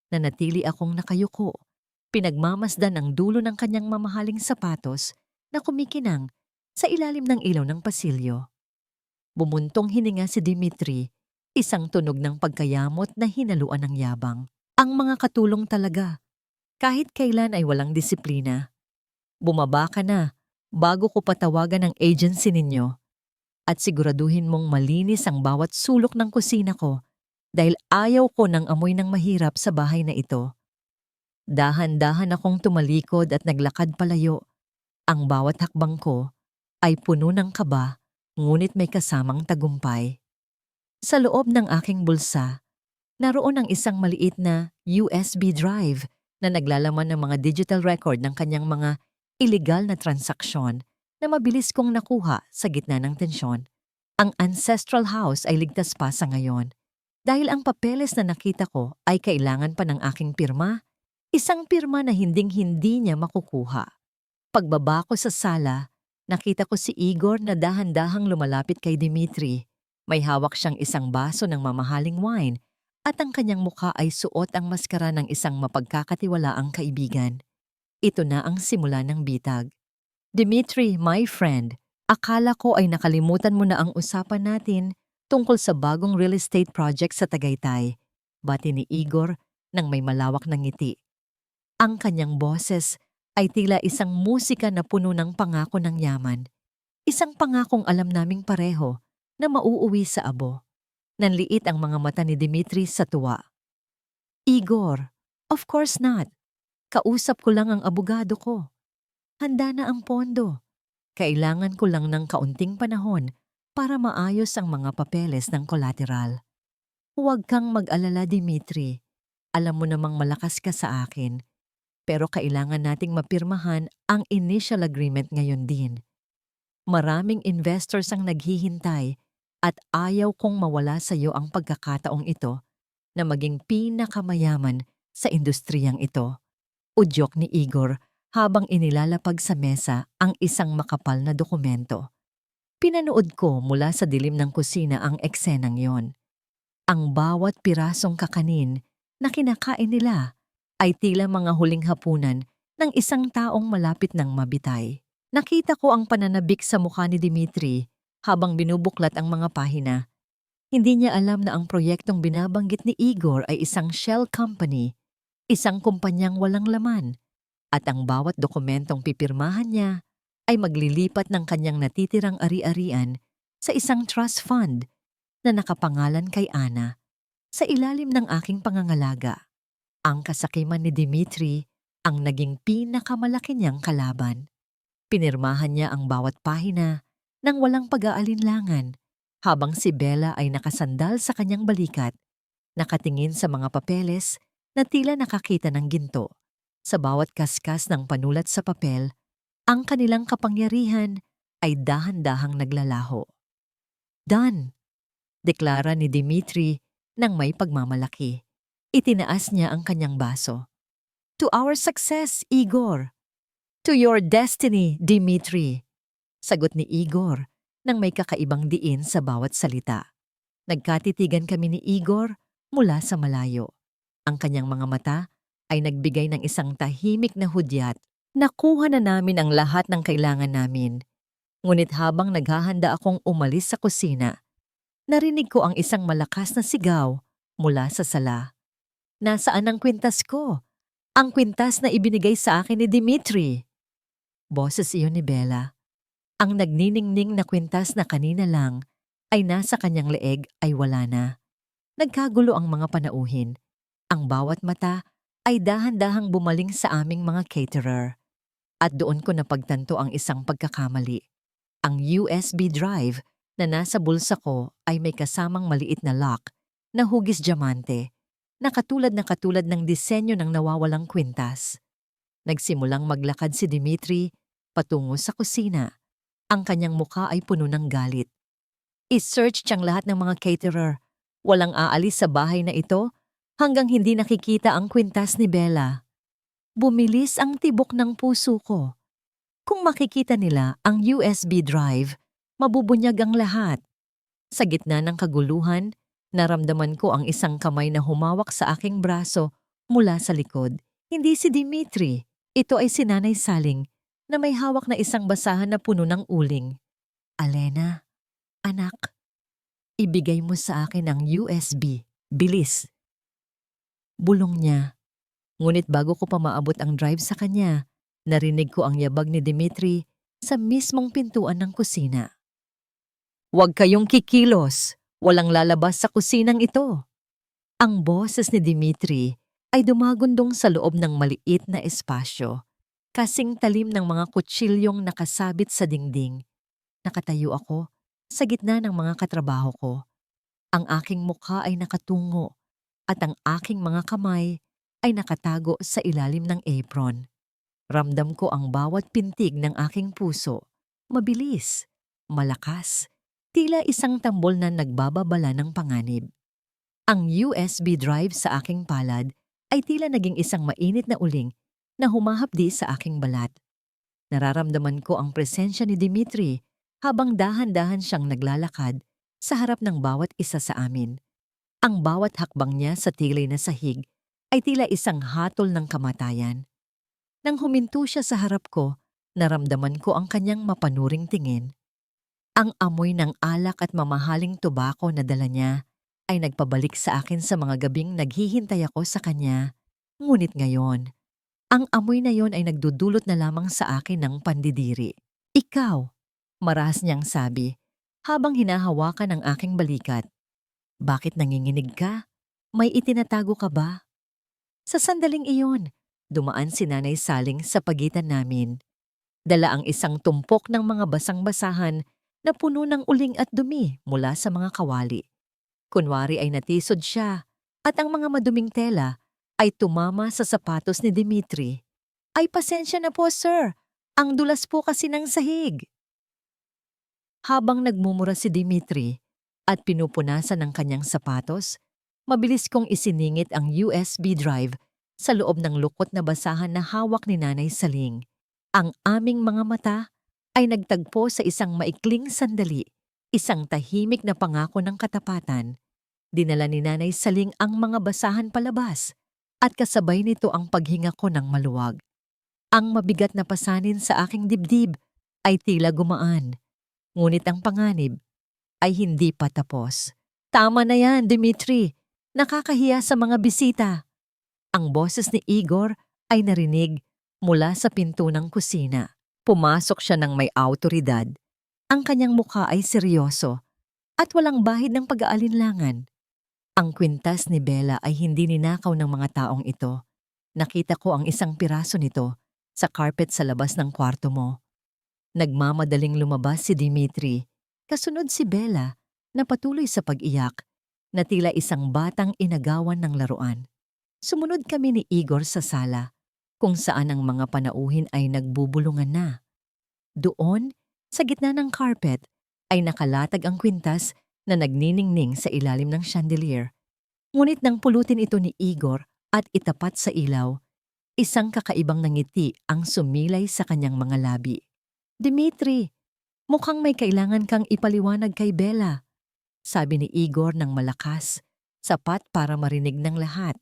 A: Nanatili akong nakayuko, pinagmamasdan ang dulo ng kanyang mamahaling sapatos na kumikinang sa ilalim ng ilaw ng pasilyo. Bumuntong hininga si Dimitri, isang tunog ng pagkayamot na hinaluan ng yabang. "Ang mga katulong talaga. Kahit kailan ay walang disiplina. Bumaba ka na bago ko patawagan ang agency ninyo at siguraduhin mong malinis ang bawat sulok ng kusina ko dahil ayaw ko ng amoy ng mahirap sa bahay na ito." Dahan-dahan akong tumalikod at naglakad palayo. Ang bawat hakbang ko ay puno ng kaba, ngunit may kasamang tagumpay. Sa loob ng aking bulsa, naroon ang isang maliit na USB drive na naglalaman ng mga digital record ng kanyang mga illegal na transaksyon na mabilis kong nakuha sa gitna ng tensyon. Ang ancestral house ay ligtas pa sa ngayon dahil ang papeles na nakita ko ay kailangan pa ng aking pirma, isang pirma na hinding-hindi niya makukuha. Pagbaba ko sa sala, nakita ko si Igor na dahan-dahang lumalapit kay Dimitri. May hawak siyang isang baso ng mamahaling wine at ang kanyang mukha ay suot ang maskara ng isang mapagkakatiwalaang kaibigan. Ito na ang simula ng bitag. "Dimitri, my friend, akala ko ay nakalimutan mo na ang usapan natin tungkol sa bagong real estate project sa Tagaytay," bati ni Igor nang may malawak na ngiti. Ang kanyang boses ay tila isang musika na puno ng pangako ng yaman. Isang pangakong alam naming pareho na mauuwi sa abo. Nanliit ang mga mata ni Dimitri sa tuwa. "Igor, of course not. Kausap ko lang ang abogado ko. Handa na ang pondo. Kailangan ko lang ng kaunting panahon para maayos ang mga papeles ng collateral. Huwag kang mag-alala, Dimitri. Alam mo namang malakas ka sa akin, pero kailangan nating mapirmahan ang initial agreement ngayon din. Maraming investors ang naghihintay at ayaw kong mawala sa iyo ang pagkakataong ito na maging pinakamayaman sa industriyang ito. Udyok ni Igor habang inilalapag sa mesa ang isang makapal na dokumento. Pinanood ko mula sa dilim ng kusina ang eksenang yon. Ang bawat pirasong kakanin na kinakain nila ay tila mga huling hapunan ng isang taong malapit ng mabitay. Nakita ko ang pananabik sa mukha ni Dimitri habang binubuklat ang mga pahina. Hindi niya alam na ang proyektong binabanggit ni Igor ay isang shell company, isang kumpanyang walang laman, at ang bawat dokumentong pipirmahan niya ay maglilipat ng kanyang natitirang ari-arian sa isang trust fund na nakapangalan kay Ana sa ilalim ng aking pangangalaga. Ang kasakiman ni Dimitri ang naging pinakamalaki niyang kalaban. Pinirmahan niya ang bawat pahina nang walang pag-aalinlangan habang si Bella ay nakasandal sa kanyang balikat, nakatingin sa mga papeles na tila nakakita ng ginto. Sa bawat kaskas ng panulat sa papel, ang kanilang kapangyarihan ay dahan-dahang naglalaho. Done! Deklara ni Dimitri nang may pagmamalaki. Itinaas niya ang kanyang baso. To our success, Igor! To your destiny, Dimitri! Sagot ni Igor nang may kakaibang diin sa bawat salita. Nagkatitigan kami ni Igor mula sa malayo. Ang kanyang mga mata ay nagbigay ng isang tahimik na hudyat. Nakuha na namin ang lahat ng kailangan namin. Ngunit habang naghahanda akong umalis sa kusina, narinig ko ang isang malakas na sigaw mula sa sala. Nasaan ang kwintas ko? Ang kwintas na ibinigay sa akin ni Dimitri. Boses iyon ni Bella. Ang nagniningning na kwintas na kanina lang ay nasa kanyang leeg ay wala na. Nagkagulo ang mga panauhin. Ang bawat mata ay dahan-dahang bumaling sa aming mga caterer. At doon ko napagtanto ang isang pagkakamali. Ang USB drive na nasa bulsa ko ay may kasamang maliit na lock na hugis diamante na katulad ng disenyo ng nawawalang kwintas. Nagsimulang maglakad si Dimitri patungo sa kusina. Ang kanyang mukha ay puno ng galit. I-search niyang lahat ng mga caterer. Walang aalis sa bahay na ito hanggang hindi nakikita ang kwintas ni Bella. Bumilis ang tibok ng puso ko. Kung makikita nila ang USB drive, mabubunyag ang lahat. Sa gitna ng kaguluhan, naramdaman ko ang isang kamay na humawak sa aking braso mula sa likod. Hindi si Dimitri. Ito ay si Nanay Saling na may hawak na isang basahan na puno ng uling. Alena, anak, ibigay mo sa akin ang USB. Bilis. Bulong niya. Ngunit bago ko pa maabot ang drive sa kanya, narinig ko ang yabag ni Dimitri sa mismong pintuan ng kusina. Huwag kayong kikilos. Walang lalabas sa kusinang ito. Ang boses ni Dimitri ay dumagundong sa loob ng maliit na espasyo. Kasing talim ng mga kutsilyong nakasabit sa dingding. Nakatayo ako sa gitna ng mga katrabaho ko. Ang aking mukha ay nakatungo at ang aking mga kamay ay nakatago sa ilalim ng apron. Ramdam ko ang bawat pintig ng aking puso. Mabilis, malakas, tila isang tambol na nagbababala ng panganib. Ang USB drive sa aking palad ay tila naging isang mainit na uling na humahapdi sa aking balat. Nararamdaman ko ang presensya ni Dimitri habang dahan-dahan siyang naglalakad sa harap ng bawat isa sa amin. Ang bawat hakbang niya sa tili na sahig ay tila isang hatol ng kamatayan. Nang huminto siya sa harap ko, naramdaman ko ang kanyang mapanuring tingin. Ang amoy ng alak at mamahaling tobako na dala niya ay nagpabalik sa akin sa mga gabing naghihintay ako sa kanya. Ngunit ngayon, ang amoy na yon ay nagdudulot na lamang sa akin ng pandidiri. Ikaw, maras niyang sabi, habang hinahawakan ang aking balikat. Bakit nanginginig ka? May itinatago ka ba? Sa sandaling iyon, dumaan si Nanay Saling sa pagitan namin. Dala ang isang tumpok ng mga basang-basahan na puno ng uling at dumi mula sa mga kawali. Kunwari ay natisod siya at ang mga maduming tela ay tumama sa sapatos ni Dimitri. Ay pasensya na po sir, ang dulas po kasi ng sahig. Habang nagmumura si Dimitri at pinupunasan ng kanyang sapatos, mabilis kong isiningit ang USB drive sa loob ng lukot na basahan na hawak ni Nanay Saling. Ang aming mga mata ay nagtagpo sa isang maikling sandali, isang tahimik na pangako ng katapatan. Dinala ni Nanay Saling ang mga basahan palabas at kasabay nito ang paghinga ko ng maluwag. Ang mabigat na pasanin sa aking dibdib ay tila gumaan, ngunit ang panganib ay hindi pa tapos. Tama na yan, Dimitri. Nakakahiya sa mga bisita. Ang boses ni Igor ay narinig mula sa pinto ng kusina. Pumasok siya ng may awtoridad. Ang kanyang mukha ay seryoso at walang bahid ng pag-aalinlangan. Ang kwintas ni Bella ay hindi ninakaw ng mga taong ito. Nakita ko ang isang piraso nito sa carpet sa labas ng kwarto mo. Nagmamadaling lumabas si Dimitri. Kasunod si Bella na patuloy sa pag-iyak na tila isang batang inagawan ng laruan. Sumunod kami ni Igor sa sala kung saan ang mga panauhin ay nagbubulungan na. Doon, sa gitna ng carpet, ay nakalatag ang kwintas na nagniningning sa ilalim ng chandelier. Ngunit nang pulutin ito ni Igor at itapat sa ilaw, isang kakaibang ngiti ang sumilay sa kanyang mga labi. Dimitri, mukhang may kailangan kang ipaliwanag kay Bella, sabi ni Igor ng malakas, sapat para marinig ng lahat.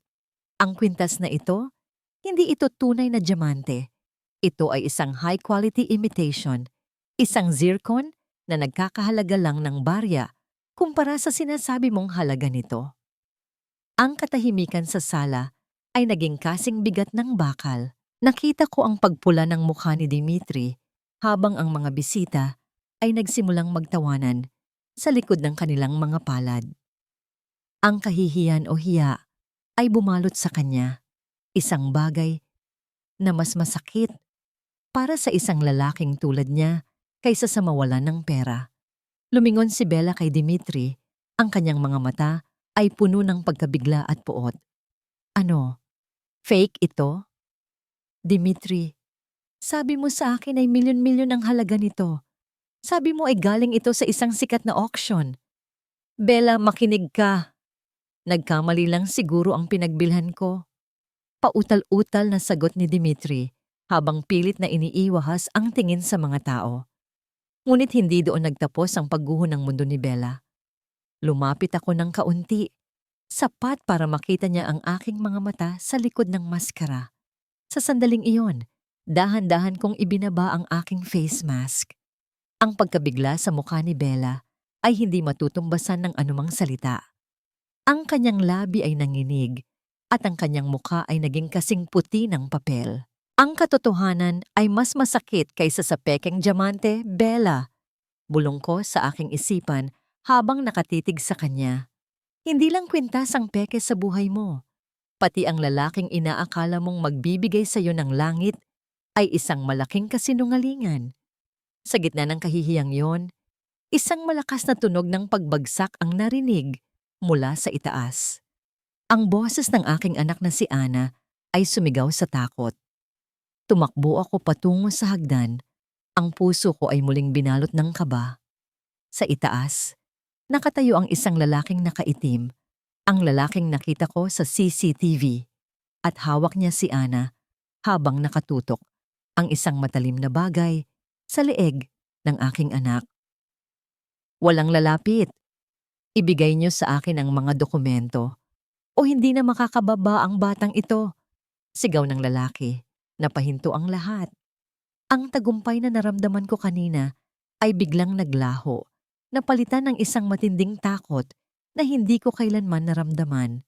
A: Ang kwintas na ito, hindi ito tunay na diamante. Ito ay isang high-quality imitation, isang zircon na nagkakahalaga lang ng barya kumpara sa sinasabi mong halaga nito. Ang katahimikan sa sala ay naging kasing bigat ng bakal. Nakita ko ang pagpula ng mukha ni Dimitri habang ang mga bisita ay nagsimulang magtawanan sa likod ng kanilang mga palad. Ang kahihiyan o hiya ay bumalot sa kanya, isang bagay na mas masakit para sa isang lalaking tulad niya kaysa sa mawalan ng pera. Lumingon si Bella kay Dimitri, ang kanyang mga mata ay puno ng pagkabigla at puot. Ano? Fake ito? Dimitri, sabi mo sa akin ay milyon-milyon ang halaga nito. Sabi mo ay galing ito sa isang sikat na auction. Bella, makinig ka. Nagkamali lang siguro ang pinagbilhan ko. Pautal-utal na sagot ni Dimitri habang pilit na iniiwahas ang tingin sa mga tao. Ngunit hindi doon nagtapos ang pagguho ng mundo ni Bella. Lumapit ako ng kaunti, sapat para makita niya ang aking mga mata sa likod ng maskara. Sa sandaling iyon, dahan-dahan kong ibinaba ang aking face mask. Ang pagkabigla sa mukha ni Bella ay hindi matutumbasan ng anumang salita. Ang kanyang labi ay nanginig at ang kanyang mukha ay naging kasing puti ng papel. Ang katotohanan ay mas masakit kaysa sa pekeng diamante, Bella. Bulong ko sa aking isipan habang nakatitig sa kanya. Hindi lang kwintas ang peke sa buhay mo. Pati ang lalaking inaakala mong magbibigay sa iyo ng langit ay isang malaking kasinungalingan. Sa gitna ng kahihiyang yon, isang malakas na tunog ng pagbagsak ang narinig mula sa itaas. Ang boses ng aking anak na si Ana ay sumigaw sa takot. Tumakbo ako patungo sa hagdan. Ang puso ko ay muling binalot ng kaba. Sa itaas, nakatayo ang isang lalaking nakaitim, ang lalaking nakita ko sa CCTV, at hawak niya si Ana habang nakatutok ang isang matalim na bagay sa leeg ng aking anak. Walang lalapit. Ibigay niyo sa akin ang mga dokumento o hindi na makakababa ang batang ito. Sigaw ng lalaki. Napahinto ang lahat. Ang tagumpay na naramdaman ko kanina ay biglang naglaho, napalitan ng isang matinding takot na hindi ko kailanman naramdaman.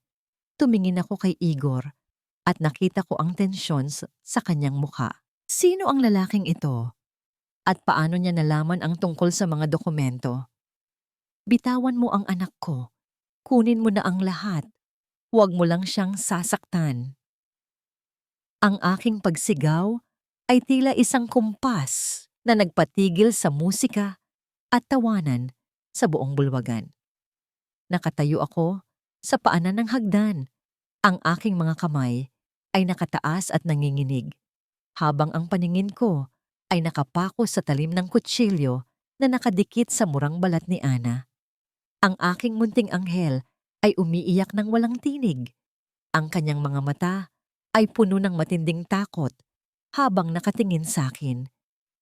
A: Tumingin ako kay Igor at nakita ko ang tensyon sa kanyang mukha. Sino ang lalaking ito? At paano niya nalaman ang tungkol sa mga dokumento? Bitawan mo ang anak ko. Kunin mo na ang lahat. Huwag mo lang siyang sasaktan. Ang aking pagsigaw ay tila isang kumpas na nagpatigil sa musika at tawanan sa buong bulwagan. Nakatayo ako sa paanan ng hagdan, Ang aking mga kamay ay nakataas at nanginginig, habang ang paningin ko ay nakapako sa talim ng kutsilyo na nakadikit sa murang balat ni Ana. Ang aking munting anghel ay umiiyak ng walang tinig. Ang kanyang mga mata ay puno ng matinding takot habang nakatingin sa akin.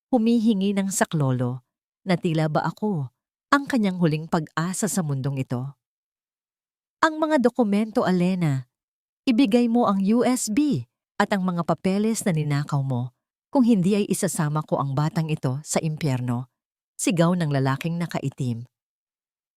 A: Humihingi ng saklolo na tila ba ako ang kanyang huling pag-asa sa mundong ito. Ang mga dokumento, Alena, ibigay mo ang USB at ang mga papeles na ninakaw mo. Kung hindi ay isasama ko ang batang ito sa impyerno. Sigaw ng lalaking nakaitim.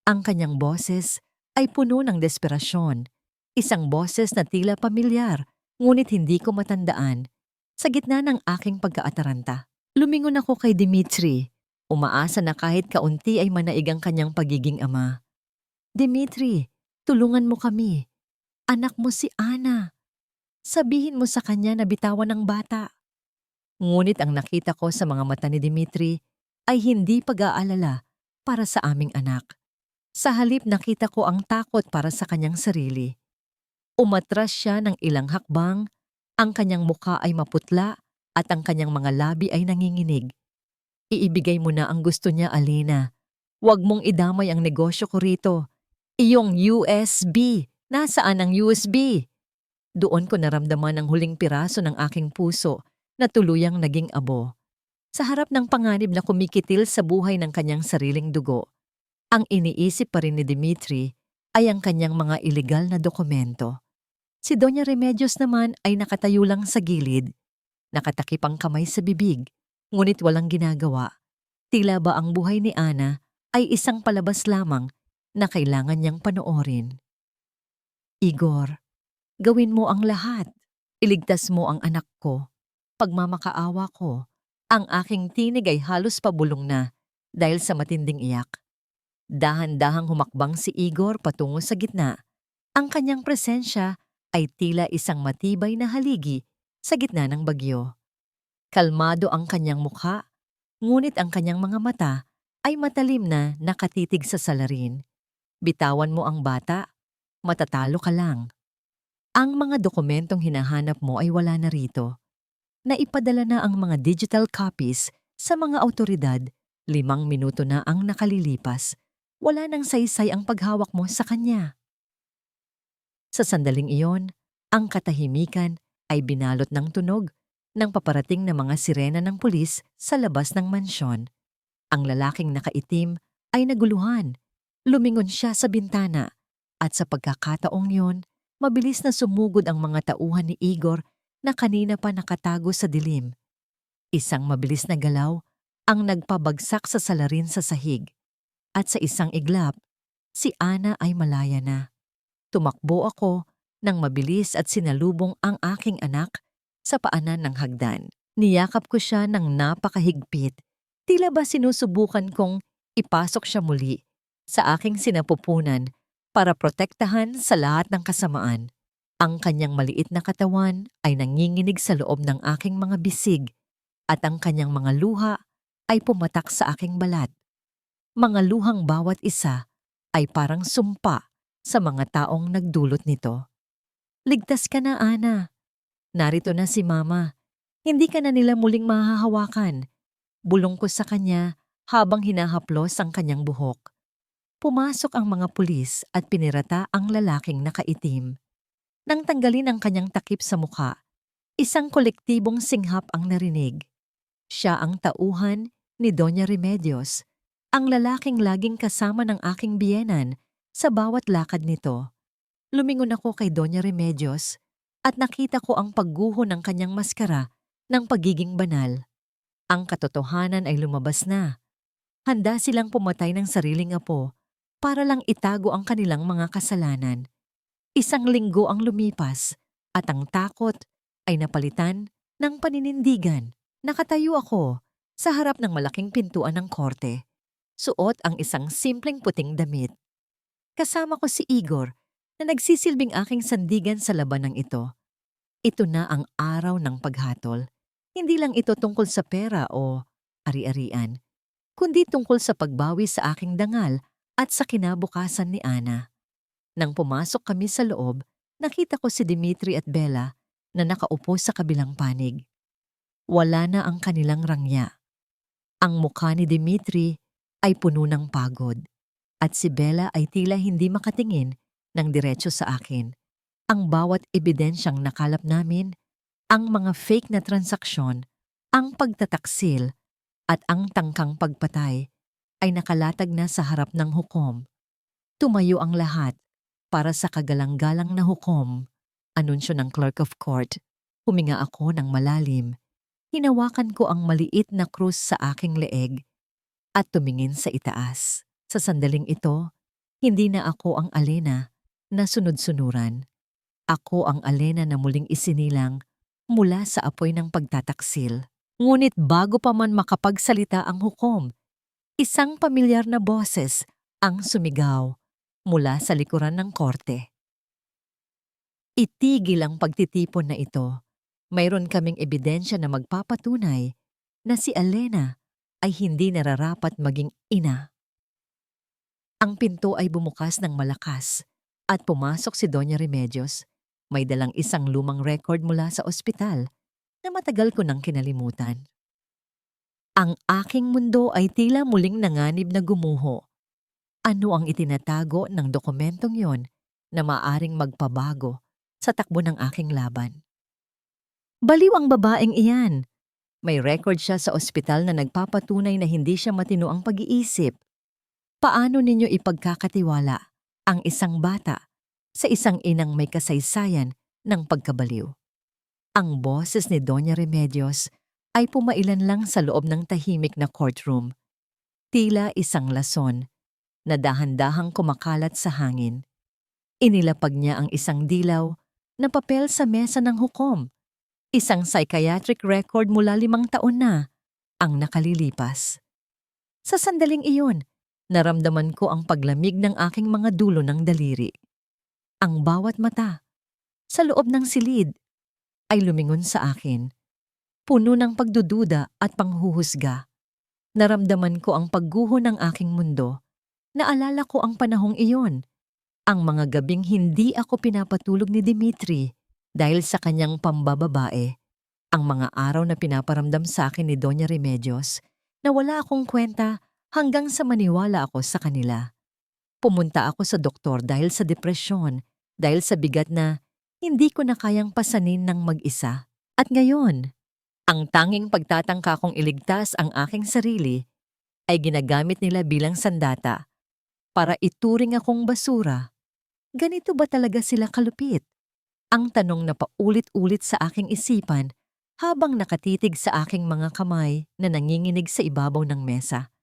A: Ang kanyang boses ay puno ng desperasyon. Isang boses na tila pamilyar, ngunit hindi ko matandaan. Sa gitna ng aking pagkaataranta, lumingon ako kay Dimitri. Umaasa na kahit kaunti ay manaig ang kanyang pagiging ama. Dimitri, tulungan mo kami. Anak mo si Ana. Sabihin mo sa kanya na bitawan ng bata. Ngunit ang nakita ko sa mga mata ni Dimitri ay hindi pag-aalala para sa aming anak. Sa halip nakita ko ang takot para sa kanyang sarili. Umatras siya ng ilang hakbang, ang kanyang mukha ay maputla at ang kanyang mga labi ay nanginginig. Iibigay mo na ang gusto niya, Alena. Huwag mong idamay ang negosyo ko rito. Iyong USB. Nasaan ang USB? Doon ko naramdaman ang huling piraso ng aking puso na tuluyang naging abo. Sa harap ng panganib na kumikitil sa buhay ng kanyang sariling dugo, ang iniisip pa rin ni Dimitri ay ang kanyang mga ilegal na dokumento. Si Doña Remedios naman ay nakatayo lang sa gilid, nakatakip ang kamay sa bibig, ngunit walang ginagawa. Tila ba ang buhay ni Ana ay isang palabas lamang na kailangan niyang panoorin. Igor, gawin mo ang lahat. Iligtas mo ang anak ko. Pagmamakaawa ko, ang aking tinig ay halos pabulong na dahil sa matinding iyak. Dahan-dahang humakbang si Igor patungo sa gitna. Ang kanyang presensya ay tila isang matibay na haligi sa gitna ng bagyo. Kalmado ang kanyang mukha, ngunit ang kanyang mga mata ay matalim na nakatitig sa salarin. Bitawan mo ang bata, matatalo ka lang. Ang mga dokumentong hinahanap mo ay wala na rito. Naipadala na ang mga digital copies sa mga awtoridad. 5 minuto na ang nakalilipas. Wala nang saysay ang paghawak mo sa kanya. Sa sandaling iyon, ang katahimikan ay binalot ng tunog ng paparating na mga sirena ng pulis sa labas ng mansyon. Ang lalaking nakaitim ay naguluhan. Lumingon siya sa bintana at sa pagkakataong yon, mabilis na sumugod ang mga tauhan ni Igor na kanina pa nakatago sa dilim. Isang mabilis na galaw ang nagpabagsak sa salarin sa sahig. At sa isang iglap, si Ana ay malaya na. Tumakbo ako nang mabilis at sinalubong ang aking anak sa paanan ng hagdan. Niyakap ko siya ng napakahigpit. Tila ba sinusubukan kong ipasok siya muli sa aking sinapupunan para protektahan sa lahat ng kasamaan. Ang kanyang maliit na katawan ay nanginginig sa loob ng aking mga bisig at ang kanyang mga luha ay pumatak sa aking balat. Mga luhang bawat isa ay parang sumpa sa mga taong nagdulot nito. Ligtas ka na, Ana. Narito na si Mama. Hindi ka na nila muling mahahawakan. Bulong ko sa kanya habang hinahaplos ang kanyang buhok. Pumasok ang mga pulis at pinirata ang lalaking nakaitim. Nang tanggalin ang kanyang takip sa mukha, isang kolektibong singhap ang narinig. Siya ang tauhan ni Doña Remedios, ang lalaking laging kasama ng aking biyenan sa bawat lakad nito. Lumingon ako kay Doña Remedios at nakita ko ang pagguho ng kanyang maskara ng pagiging banal. Ang katotohanan ay lumabas na. Handa silang pumatay ng sariling apo para lang itago ang kanilang mga kasalanan. Isang linggo ang lumipas at ang takot ay napalitan ng paninindigan. Nakatayo ako sa harap ng malaking pintuan ng korte. Suot ang isang simpleng puting damit. Kasama ko si Igor na nagsisilbing aking sandigan sa labanang ito. Ito na ang araw ng paghatol. Hindi lang ito tungkol sa pera o ari-arian, kundi tungkol sa pagbawi sa aking dangal at sa kinabukasan ni Ana. Nang pumasok kami sa loob, Nakita ko si Dimitri at Bella na nakaupo sa kabilang panig. Wala na ang kanilang rangya. Ang mukha ni Dimitri ay puno ng pagod at si Bella ay tila hindi makatingin ng diretso sa akin. Ang bawat ebidensyang nakalap namin, ang mga fake na transaksyon, ang pagtataksil at ang tangkang pagpatay ay nakalatag na sa harap ng hukom. Tumayo ang lahat para sa kagalang-galang na hukom. Anunsyo ng clerk of court. Huminga ako ng malalim. Hinawakan ko ang maliit na krus sa aking leeg at tumingin sa itaas. Sa sandaling ito, hindi na ako ang Alena na sunod-sunuran. Ako ang Alena na muling isinilang mula sa apoy ng pagtataksil. Ngunit bago pa man makapagsalita ang hukom, isang pamilyar na boses ang sumigaw mula sa likuran ng korte. Itigil ang pagtitipon na ito. Mayroon kaming ebidensya na magpapatunay na si Alena ay hindi nararapat maging ina. Ang pinto ay bumukas ng malakas at pumasok si Doña Remedios. May dalang isang lumang record mula sa ospital na matagal ko nang kinalimutan. Ang aking mundo ay tila muling nanganib na gumuho. Ano ang itinatago ng dokumentong yon na maaring magpabago sa takbo ng aking laban? Baliw ang babaeng iyan. May record siya sa ospital na nagpapatunay na hindi siya matino ang pag-iisip. Paano ninyo ipagkakatiwala ang isang bata sa isang inang may kasaysayan ng pagkabaliw? Ang boses ni Doña Remedios ay pumailan lang sa loob ng tahimik na courtroom. Tila isang lason na dahan-dahang kumakalat sa hangin. Inilapag niya ang isang dilaw na papel sa mesa ng hukom. Isang psychiatric record mula 5 taon na ang nakalilipas. Sa sandaling iyon, naramdaman ko ang paglamig ng aking mga dulo ng daliri. Ang bawat mata, sa loob ng silid, ay lumingon sa akin, puno ng pagdududa at panghuhusga. Naramdaman ko ang pagguho ng aking mundo. Naalala ko ang panahong iyon, ang mga gabing hindi ako pinapatulog ni Dimitri dahil sa kanyang pambababae, ang mga araw na pinaparamdam sa akin ni Doña Remedios na wala akong kwenta hanggang sa maniwala ako sa kanila. Pumunta ako sa doktor dahil sa depresyon, dahil sa bigat na hindi ko na kayang pasanin ng mag-isa. At ngayon, ang tanging pagtatangka kong iligtas ang aking sarili ay ginagamit nila bilang sandata para ituring akong basura. Ganito ba talaga sila kalupit? Ang tanong na paulit-ulit sa aking isipan habang nakatitig sa aking mga kamay na nanginginig sa ibabaw ng mesa.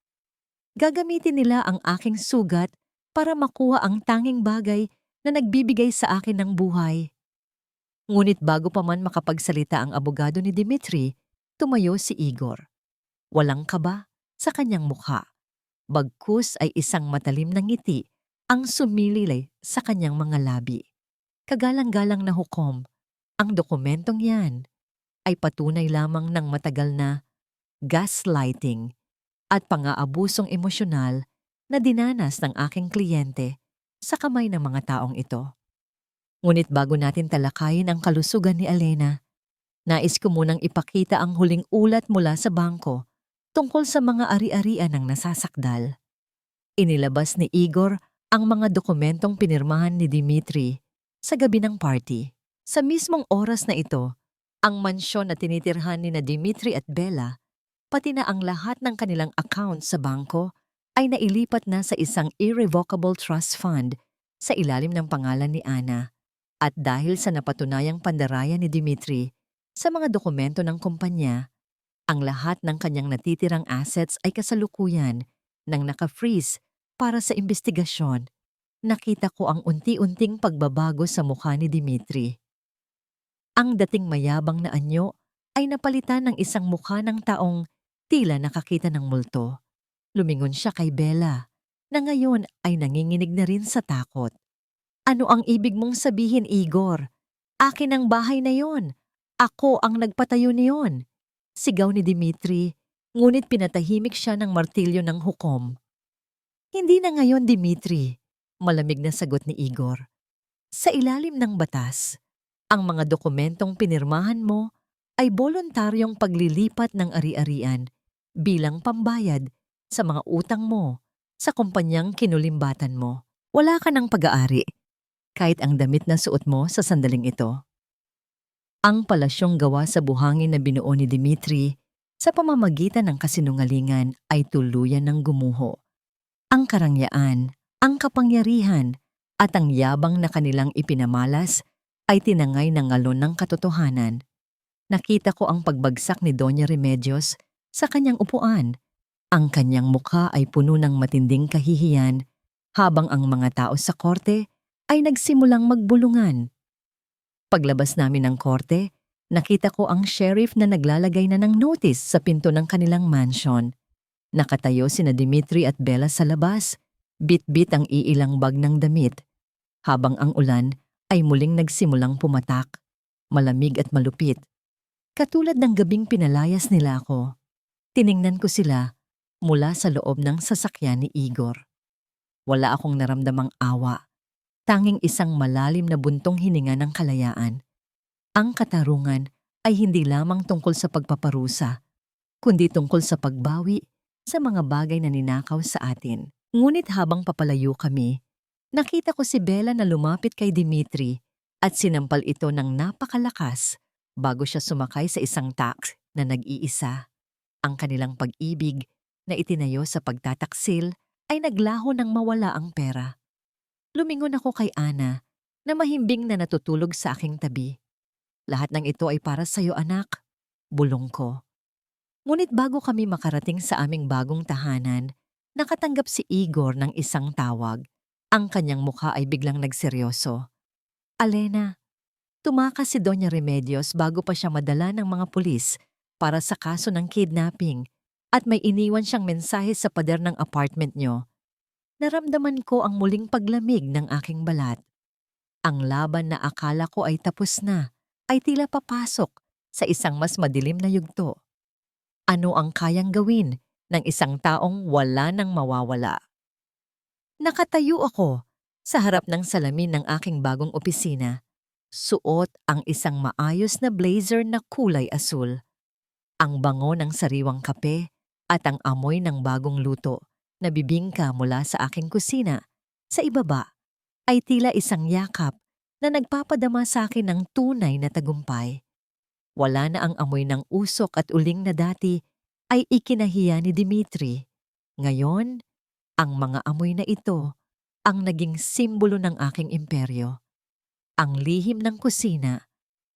A: Gagamitin nila ang aking sugat para makuha ang tanging bagay na nagbibigay sa akin ng buhay. Ngunit bago pa man makapagsalita ang abogado ni Dimitri, tumayo si Igor. Walang kaba sa kanyang mukha. Bagkus ay isang matalim na ngiti ang sumililay sa kanyang mga labi. Kagalang-galang na hukom, ang dokumentong yan ay patunay lamang ng matagal na gaslighting at pang-aabusong emosyonal na dinanas ng aking kliyente sa kamay ng mga taong ito. Ngunit bago natin talakayin ang kalusugan ni Alena, nais ko munang ipakita ang huling ulat mula sa bangko tungkol sa mga ari-arian ng nasasakdal. Inilabas ni Igor ang mga dokumentong pinirmahan ni Dimitri sa gabi ng party. Sa mismong oras na ito, ang mansyon na tinitirhan ni na Dimitri at Bella, pati na ang lahat ng kanilang account sa bangko, ay nailipat na sa isang irrevocable trust fund sa ilalim ng pangalan ni Ana. At dahil sa napatunayang pandaraya ni Dimitri sa mga dokumento ng kumpanya, ang lahat ng kanyang natitirang assets ay kasalukuyan nang naka-freeze para sa investigasyon. Nakita ko ang unti-unting pagbabago sa mukha ni Dimitri. Ang dating mayabang na anyo ay napalitan ng isang mukha ng taong tila nakakita ng multo. Lumingon siya kay Bella, na ngayon ay nanginginig na rin sa takot. Ano ang ibig mong sabihin, Igor? Akin ang bahay na yon. Ako ang nagpatayo niyon. Sigaw ni Dimitri, ngunit pinatahimik siya ng martilyo ng hukom. Hindi na ngayon, Dimitri. Malamig na sagot ni Igor. Sa ilalim ng batas, ang mga dokumentong pinirmahan mo ay voluntaryong paglilipat ng ari-arian bilang pambayad sa mga utang mo sa kumpanyang kinulimbatan mo. Wala ka ng pag-aari kahit ang damit na suot mo sa sandaling ito. Ang palasyong gawa sa buhangin na binuo ni Dimitri sa pamamagitan ng kasinungalingan ay tuluyan ng gumuho. Ang karangyaan, ang kapangyarihan, at ang yabang na kanilang ipinamalas ay tinangay ng ngalon ng katotohanan. Nakita ko ang pagbagsak ni Doña Remedios sa kanyang upuan. Ang kanyang mukha ay puno ng matinding kahihiyan habang ang mga tao sa korte ay nagsimulang magbulungan. Paglabas namin ng korte, nakita ko ang sheriff na naglalagay na ng notice sa pinto ng kanilang mansion. Nakatayo sina Dimitri at Bella sa labas, bit-bit ang iilang bag ng damit, habang ang ulan ay muling nagsimulang pumatak, malamig at malupit. Katulad ng gabing pinalayas nila ako, tiningnan ko sila mula sa loob ng sasakyan ni Igor. Wala akong naramdamang awa, tanging isang malalim na buntong hininga ng kalayaan. Ang katarungan ay hindi lamang tungkol sa pagpaparusa, kundi tungkol sa pagbawi sa mga bagay na ninakaw sa atin. Ngunit habang papalayo kami, nakita ko si Bella na lumapit kay Dimitri at sinampal ito ng napakalakas bago siya sumakay sa isang taxi na nag-iisa. Ang kanilang pag-ibig na itinayo sa pagtataksil ay naglaho nang mawala ang pera. Lumingon ako kay Ana na mahimbing na natutulog sa aking tabi. Lahat ng ito ay para sa'yo, anak, bulong ko. Ngunit bago kami makarating sa aming bagong tahanan, nakatanggap si Igor ng isang tawag. Ang kanyang mukha ay biglang nagseryoso. Alena, tumakas si Doña Remedios bago pa siya madala ng mga pulis para sa kaso ng kidnapping at may iniwan siyang mensahe sa pader ng apartment niyo. Naramdaman ko ang muling paglamig ng aking balat. Ang laban na akala ko ay tapos na ay tila papasok sa isang mas madilim na yugto. Ano ang kayang gawin ng isang taong wala nang mawawala? Nakatayo ako sa harap ng salamin ng aking bagong opisina. Suot ang isang maayos na blazer na kulay asul. Ang bango ng sariwang kape at ang amoy ng bagong luto na bibingka mula sa aking kusina sa ibaba ay tila isang yakap na nagpapadama sa akin ng tunay na tagumpay. Wala na ang amoy ng usok at uling na dati ay ikinahiya ni Dimitri. Ngayon, ang mga amoy na ito ang naging simbolo ng aking imperyo. Ang lihim ng kusina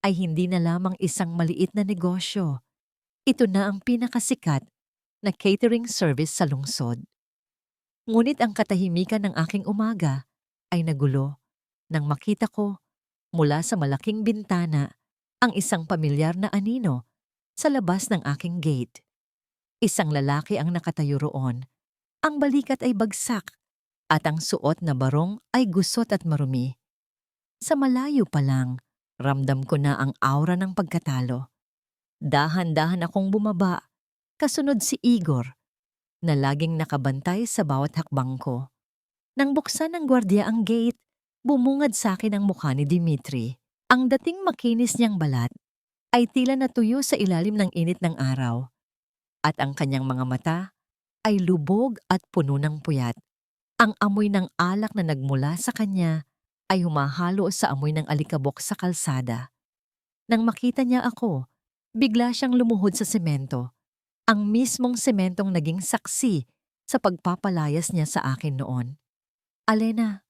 A: ay hindi na lamang isang maliit na negosyo. Ito na ang pinakasikat na catering service sa lungsod. Ngunit ang katahimikan ng aking umaga ay nagulo nang makita ko mula sa malaking bintana ang isang pamilyar na anino sa labas ng aking gate. Isang lalaki ang nakatayo roon. Ang balikat ay bagsak at ang suot na barong ay gusot at marumi. Sa malayo pa lang, ramdam ko na ang aura ng pagkatalo. Dahan-dahan akong bumaba, kasunod si Igor, na laging nakabantay sa bawat hakbang ko. Nang buksan ng gwardiya ang gate, bumungad sa akin ang mukha ni Dimitri. Ang dating makinis niyang balat ay tila natuyo sa ilalim ng init ng araw. At ang kanyang mga mata ay lubog at puno ng puyat. Ang amoy ng alak na nagmula sa kanya ay humahalo sa amoy ng alikabok sa kalsada. Nang makita niya ako, bigla siyang lumuhod sa semento. Ang mismong sementong naging saksi sa pagpapalayas niya sa akin noon. Alena,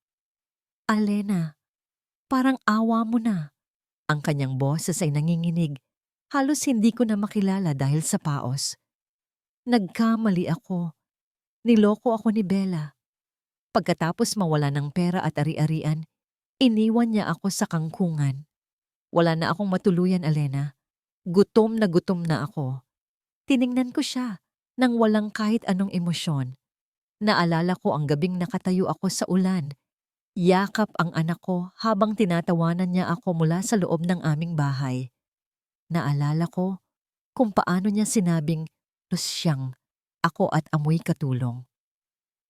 A: Alena, parang awa mo na. Ang kanyang boses ay nanginginig. Halos hindi ko na makilala dahil sa paos. Nagkamali ako. Niloko ako ni Bella. Pagkatapos mawala ng pera at ari-arian, iniwan niya ako sa kangkungan. Wala na akong matuluyan, Alena. Gutom na ako. Tiningnan ko siya nang walang kahit anong emosyon. Naalala ko ang gabing nakatayo ako sa ulan. Yakap ang anak ko habang tinatawanan niya ako mula sa loob ng aming bahay. Naalala ko kung paano niya sinabing, "Lusyang, ako at amoy katulong."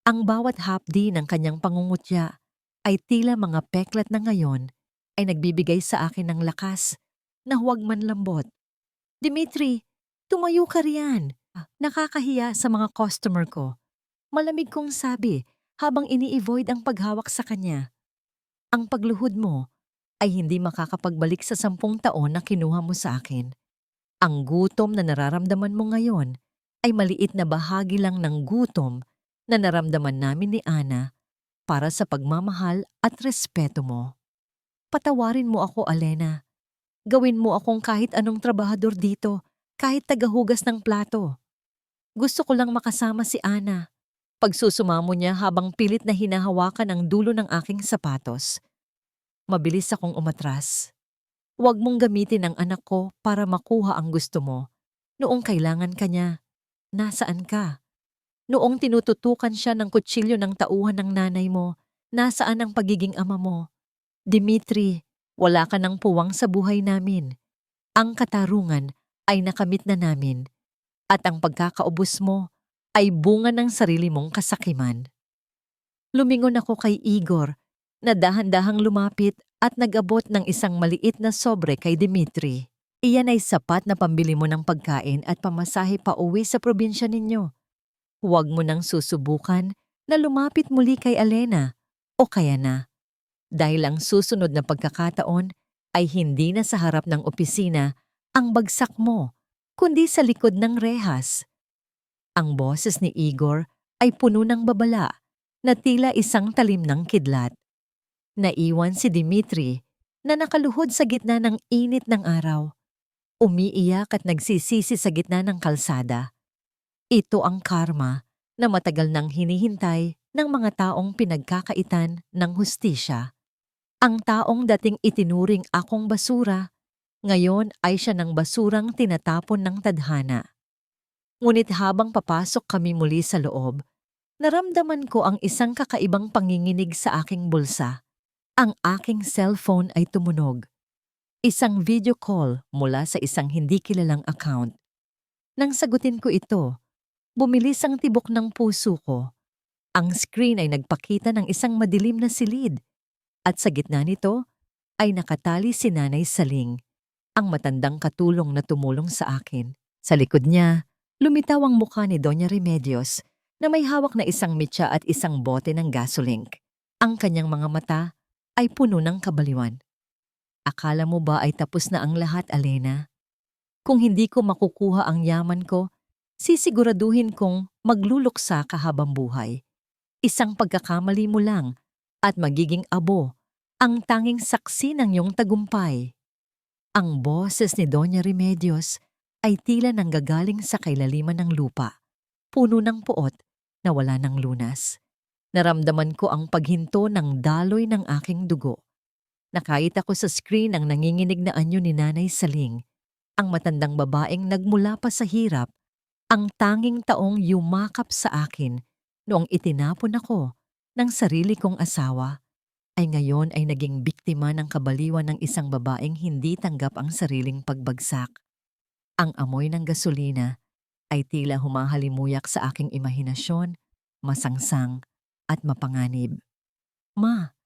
A: Ang bawat hapdi ng kanyang pangungutya ay tila mga peklat na ngayon ay nagbibigay sa akin ng lakas na huwag man lambot. Dimitri, tumayo ka riyan. Nakakahiya sa mga customer ko. Malamig kong sabi habang ini-avoid ang paghawak sa kanya. Ang pagluhod mo ay hindi makakapagbalik sa 10 taon na kinuha mo sa akin. Ang gutom na nararamdaman mo ngayon ay maliit na bahagi lang ng gutom na naramdaman namin ni Ana para sa pagmamahal at respeto mo. Patawarin mo ako, Alena. Gawin mo akong kahit anong trabahador dito, kahit tagahugas ng plato. Gusto ko lang makasama si Ana. Pagsusumamo niya habang pilit na hinahawakan ang dulo ng aking sapatos. Mabilis akong umatras. Huwag mong gamitin ang anak ko para makuha ang gusto mo. Noong kailangan ka niya, nasaan ka? Noong tinututukan siya ng kutsilyo ng tauhan ng nanay mo, nasaan ang pagiging ama mo? Dimitri, wala ka ng puwang sa buhay namin. Ang katarungan ay nakamit na namin. At ang pagkakaubos mo ay bunga ng sarili mong kasakiman. Lumingon ako kay Igor na dahan-dahang lumapit at nag-abot ng isang maliit na sobre kay Dimitri. Iyan ay sapat na pambili mo ng pagkain at pamasahe pa uwi sa probinsya ninyo. Huwag mo nang susubukan na lumapit muli kay Alena o kaya na. Dahil ang susunod na pagkakataon ay hindi na sa harap ng opisina ang bagsak mo, kundi sa likod ng rehas. Ang boses ni Igor ay puno ng babala na tila isang talim ng kidlat. Naiwan si Dimitri na nakaluhod sa gitna ng init ng araw. Umiiyak at nagsisisi sa gitna ng kalsada. Ito ang karma na matagal nang hinihintay ng mga taong pinagkakaitan ng hustisya. Ang taong dating itinuring akong basura, ngayon ay siya ng basurang tinatapon ng tadhana. Ngunit habang papasok kami muli sa loob, naramdaman ko ang isang kakaibang panginginig sa aking bulsa. Ang aking cellphone ay tumunog. Isang video call mula sa isang hindi kilalang account. Nang sagutin ko ito, bumilis ang tibok ng puso ko. Ang screen ay nagpakita ng isang madilim na silid at sa gitna nito ay nakatali si Nanay Saling, ang matandang katulong na tumulong sa akin. Sa likod niya, lumitaw ang mukha ni Doña Remedios na may hawak na isang mitya at isang bote ng gasoline. Ang kanyang mga mata ay puno ng kabaliwan. Akala mo ba ay tapos na ang lahat, Alena? Kung hindi ko makukuha ang yaman ko, sisiguraduhin kong magluluksa ka habang buhay. Isang pagkakamali mo lang at magiging abo ang tanging saksi ng iyong tagumpay. Ang boses ni Doña Remedios ay tila nanggagaling sa kailaliman ng lupa, puno ng puot na wala ng lunas. Naramdaman ko ang paghinto ng daloy ng aking dugo. Nakita ko sa screen ang nanginginig na anyo ni Nanay Saling, ang matandang babaeng nagmula pa sa hirap, ang tanging taong yumakap sa akin noong itinapon ako ng sarili kong asawa, ay ngayon ay naging biktima ng kabaliwan ng isang babaeng hindi tanggap ang sariling pagbagsak. Ang amoy ng gasolina ay tila humahalimuyak sa aking imahinasyon, masangsang at mapanganib. Ma,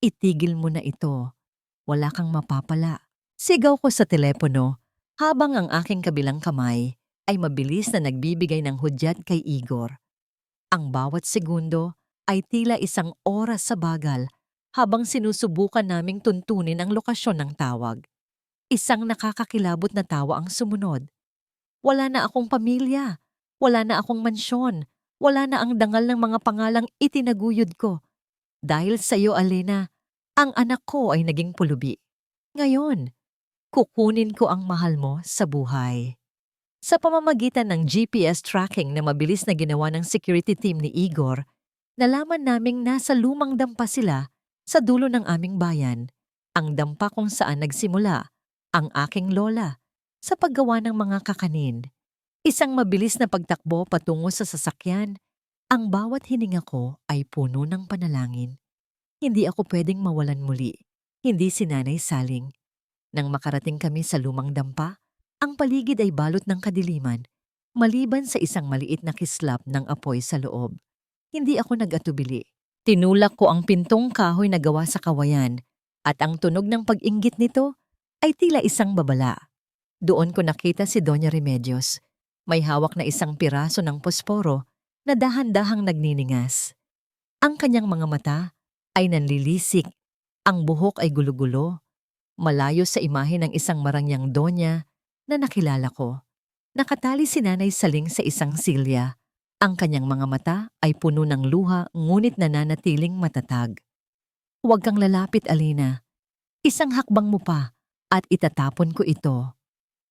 A: itigil mo na ito. Wala kang mapapala. Sigaw ko sa telepono habang ang aking kabilang kamay ay mabilis na nagbibigay ng hudyat kay Igor. Ang bawat segundo ay tila isang oras sa bagal habang sinusubukan naming tuntunin ang lokasyon ng tawag. Isang nakakakilabot na tawa ang sumunod. Wala na akong pamilya, wala na akong mansyon, wala na ang dangal ng mga pangalang itinaguyod ko. Dahil sa iyo, Alena, ang anak ko ay naging pulubi. Ngayon, kukunin ko ang mahal mo sa buhay. Sa pamamagitan ng GPS tracking na mabilis na ginawa ng security team ni Igor, nalaman naming nasa lumang dampa sila sa dulo ng aming bayan, ang dampa kung saan nagsimula ang aking lola sa paggawa ng mga kakanin. Isang mabilis na pagtakbo patungo sa sasakyan, ang bawat hininga ko ay puno ng panalangin. Hindi ako pwedeng mawalan muli, hindi si Nanay Saling. Nang makarating kami sa lumang dampa, ang paligid ay balot ng kadiliman, maliban sa isang maliit na kislap ng apoy sa loob. Hindi ako nag-atubili. Tinulak ko ang pintong kahoy na gawa sa kawayan at ang tunog ng pag-inggit nito ay tila isang babala. Doon ko nakita si Doña Remedios. May hawak na isang piraso ng posporo na dahan-dahang nagniningas. Ang kanyang mga mata ay nanlilisik, ang buhok ay gulo-gulo, malayo sa imahe ng isang marangyang donya na nakilala ko. Nakatali si Nanay Saling sa isang silya. Ang kanyang mga mata ay puno ng luha ngunit nananatiling matatag. Huwag kang lalapit, Alina. Isang hakbang mo pa at itatapon ko ito.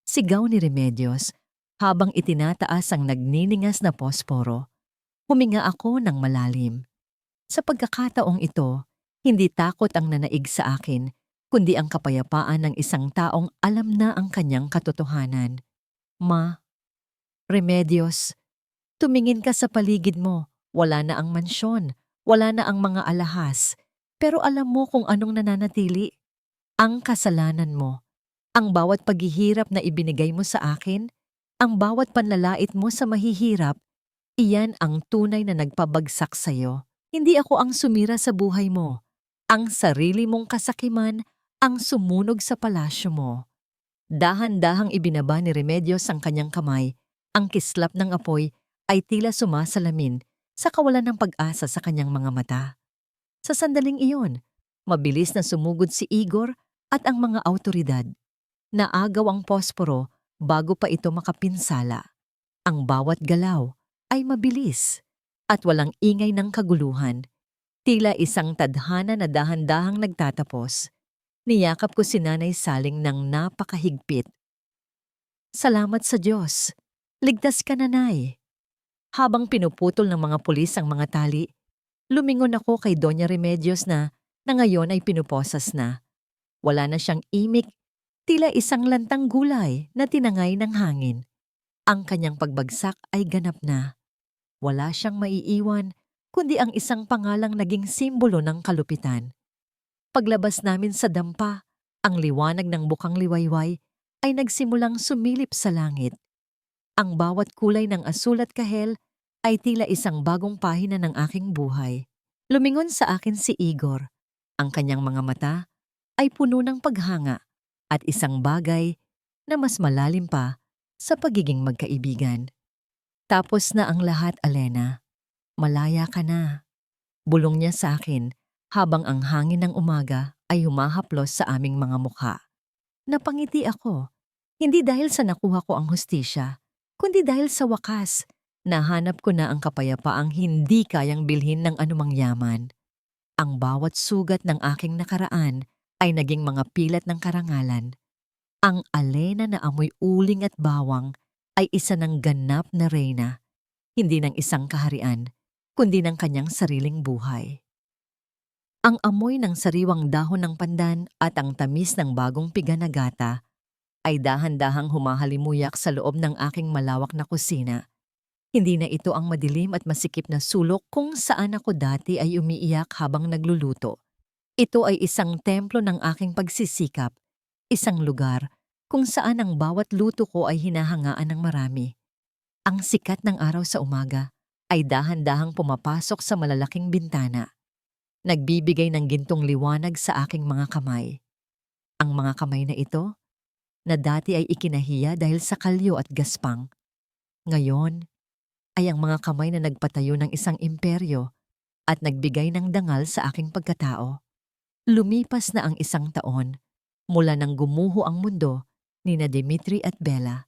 A: Sigaw ni Remedios habang itinataas ang nagniningas na posporo. Huminga ako ng malalim. Sa pagkakataong ito, hindi takot ang nanaig sa akin, kundi ang kapayapaan ng isang taong alam na ang kanyang katotohanan. Ma, Remedios, tumingin ka sa paligid mo. Wala na ang mansyon, wala na ang mga alahas. Pero alam mo kung anong nananatili? Ang kasalanan mo. Ang bawat paghihirap na ibinigay mo sa akin, ang bawat panlalait mo sa mahihirap, iyan ang tunay na nagpabagsak sa'yo. Hindi ako ang sumira sa buhay mo. Ang sarili mong kasakiman ang sumunog sa palasyo mo. Dahan-dahang ibinaba ni Remedios ang kanyang kamay. Ang kislap ng apoy ay tila sumasalamin sa kawalan ng pag-asa sa kanyang mga mata. Sa sandaling iyon, mabilis na sumugod si Igor at ang mga awtoridad. Naagaw ang posporo bago pa ito makapinsala. Ang bawat galaw ay mabilis at walang ingay ng kaguluhan. Tila isang tadhana na dahan-dahang nagtatapos. Niyakap ko si Nanay Saling ng napakahigpit. Salamat sa Diyos. Ligtas ka, Nanay. Habang pinuputol ng mga pulis ang mga tali, lumingon ako kay Doña Remedios na ngayon ay pinuposas na. Wala na siyang imik, tila isang lantang gulay na tinangay ng hangin. Ang kanyang pagbagsak ay ganap na. Wala siyang maiiwan, kundi ang isang pangalang naging simbolo ng kalupitan. Paglabas namin sa dampa, ang liwanag ng bukang liwayway ay nagsimulang sumilip sa langit. Ang bawat kulay ng asul at kahel ay tila isang bagong pahina ng aking buhay. Lumingon sa akin si Igor. Ang kanyang mga mata ay puno ng paghanga at isang bagay na mas malalim pa sa pagiging magkaibigan. Tapos na ang lahat, Alena. Malaya ka na. Bulong niya sa akin habang ang hangin ng umaga ay humahaplos sa aming mga mukha. Napangiti ako, hindi dahil sa nakuha ko ang hustisya, kundi dahil sa wakas, nahanap ko na ang kapayapaang hindi kayang bilhin ng anumang yaman. Ang bawat sugat ng aking nakaraan ay naging mga pilat ng karangalan. Ang Alena na amoy uling at bawang ay isa ng ganap na reyna, hindi ng isang kaharian, kundi ng kanyang sariling buhay. Ang amoy ng sariwang dahon ng pandan at ang tamis ng bagong piga na gata ay dahan-dahang humahalimuyak sa loob ng aking malawak na kusina. Hindi na ito ang madilim at masikip na sulok kung saan ako dati ay umiiyak habang nagluluto. Ito ay isang templo ng aking pagsisikap, isang lugar kung saan ang bawat luto ko ay hinahangaan ng marami. Ang sikat ng araw sa umaga ay dahan-dahang pumapasok sa malalaking bintana. Nagbibigay ng gintong liwanag sa aking mga kamay. Ang mga kamay na ito, na dati ay ikinahiya dahil sa kalyo at gaspang, ngayon ay ang mga kamay na nagpatayo ng isang imperyo at nagbigay ng dangal sa aking pagkatao. Lumipas na ang isang taon mula nang gumuho ang mundo ni na Dimitri at Bella.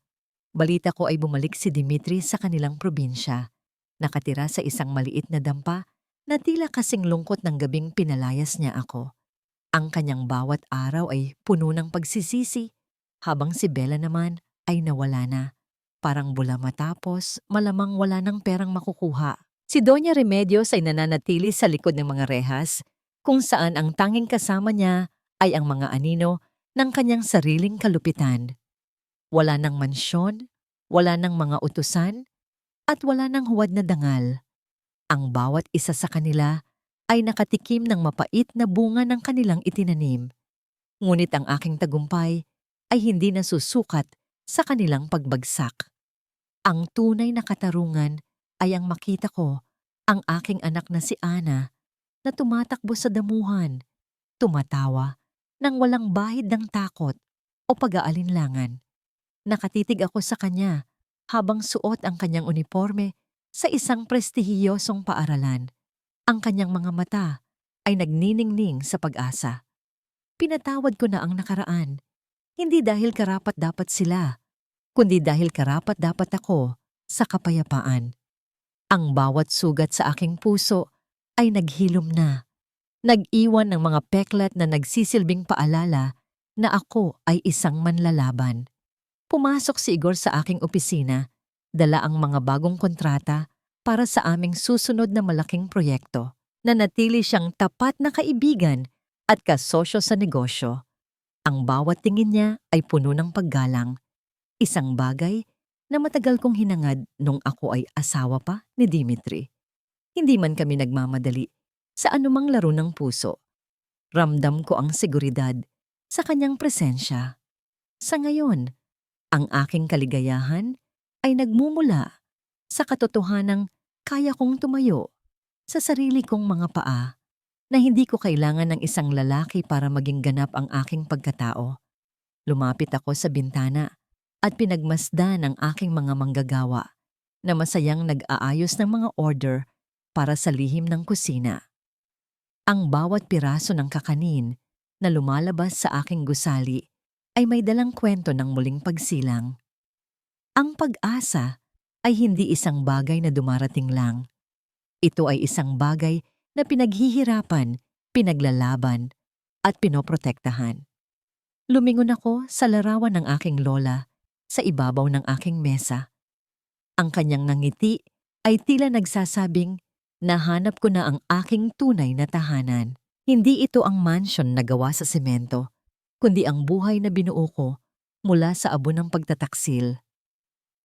A: Balita ko ay bumalik si Dimitri sa kanilang probinsya, nakatira sa isang maliit na dampa na tila kasing lungkot ng gabing pinalayas niya ako. Ang kanyang bawat araw ay puno ng pagsisisi, habang si Bella naman ay nawala na. Parang bula matapos, malamang wala ng perang makukuha. Si Doña Remedios ay nananatili sa likod ng mga rehas, kung saan ang tanging kasama niya ay ang mga anino ng kanyang sariling kalupitan. Wala ng mansyon, wala ng mga utusan, at wala ng huwad na dangal. Ang bawat isa sa kanila ay nakatikim ng mapait na bunga ng kanilang itinanim. Ngunit ang aking tagumpay ay hindi nasusukat sa kanilang pagbagsak. Ang tunay na katarungan ay ang makita ko ang aking anak na si Ana na tumatakbo sa damuhan, tumatawa nang walang bahid ng takot o pag-aalinlangan. Nakatitig ako sa kanya habang suot ang kanyang uniforme sa isang prestihiyosong paaralan. Ang kanyang mga mata ay nagniningning sa pag-asa. Pinatawad ko na ang nakaraan, hindi dahil karapat-dapat sila, kundi dahil karapat-dapat ako sa kapayapaan. Ang bawat sugat sa aking puso ay naghilom na. Nag-iwan ng mga peklat na nagsisilbing paalala na ako ay isang manlalaban. Pumasok si Igor sa aking opisina, dala ang mga bagong kontrata para sa aming susunod na malaking proyekto. Nanatili siyang tapat na kaibigan at kasosyo sa negosyo. Ang bawat tingin niya ay puno ng paggalang, isang bagay na matagal kong hinangad nung ako ay asawa pa ni Dimitri. Hindi man kami nagmamadali sa anumang laro ng puso. Ramdam ko ang seguridad sa kanyang presensya. Sa ngayon, ang aking kaligayahan ay nagmumula sa katotohanang kaya kong tumayo sa sarili kong mga paa, na hindi ko kailangan ng isang lalaki para maging ganap ang aking pagkatao. Lumapit ako sa bintana at pinagmasdan ang aking mga manggagawa na masayang nag-aayos ng mga order para sa lihim ng kusina. Ang bawat piraso ng kakanin na lumalabas sa aking gusali ay may dalang kwento ng muling pagsilang. Ang pag-asa ay hindi isang bagay na dumarating lang. Ito ay isang bagay na pinaghihirapan, pinaglalaban, at pinoprotektahan. Lumingon ako sa larawan ng aking lola sa ibabaw ng aking mesa. Ang kanyang ngiti ay tila nagsasabing, nahanap ko na ang aking tunay na tahanan. Hindi ito ang mansion na gawa sa semento, kundi ang buhay na binuo ko mula sa abo ng pagtataksil.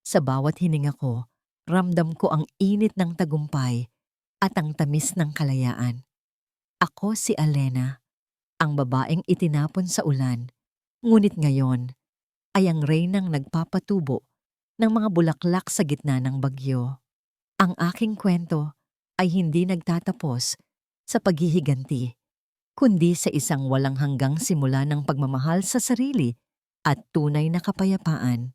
A: Sa bawat hininga ko, ramdam ko ang init ng tagumpay at ang tamis ng kalayaan. Ako si Alena, ang babaeng itinapon sa ulan, ngunit ngayon ay ang reynang nagpapatubo ng mga bulaklak sa gitna ng bagyo. Ang aking kwento ay hindi nagtatapos sa paghihiganti, kundi sa isang walang hanggang simula ng pagmamahal sa sarili at tunay na kapayapaan.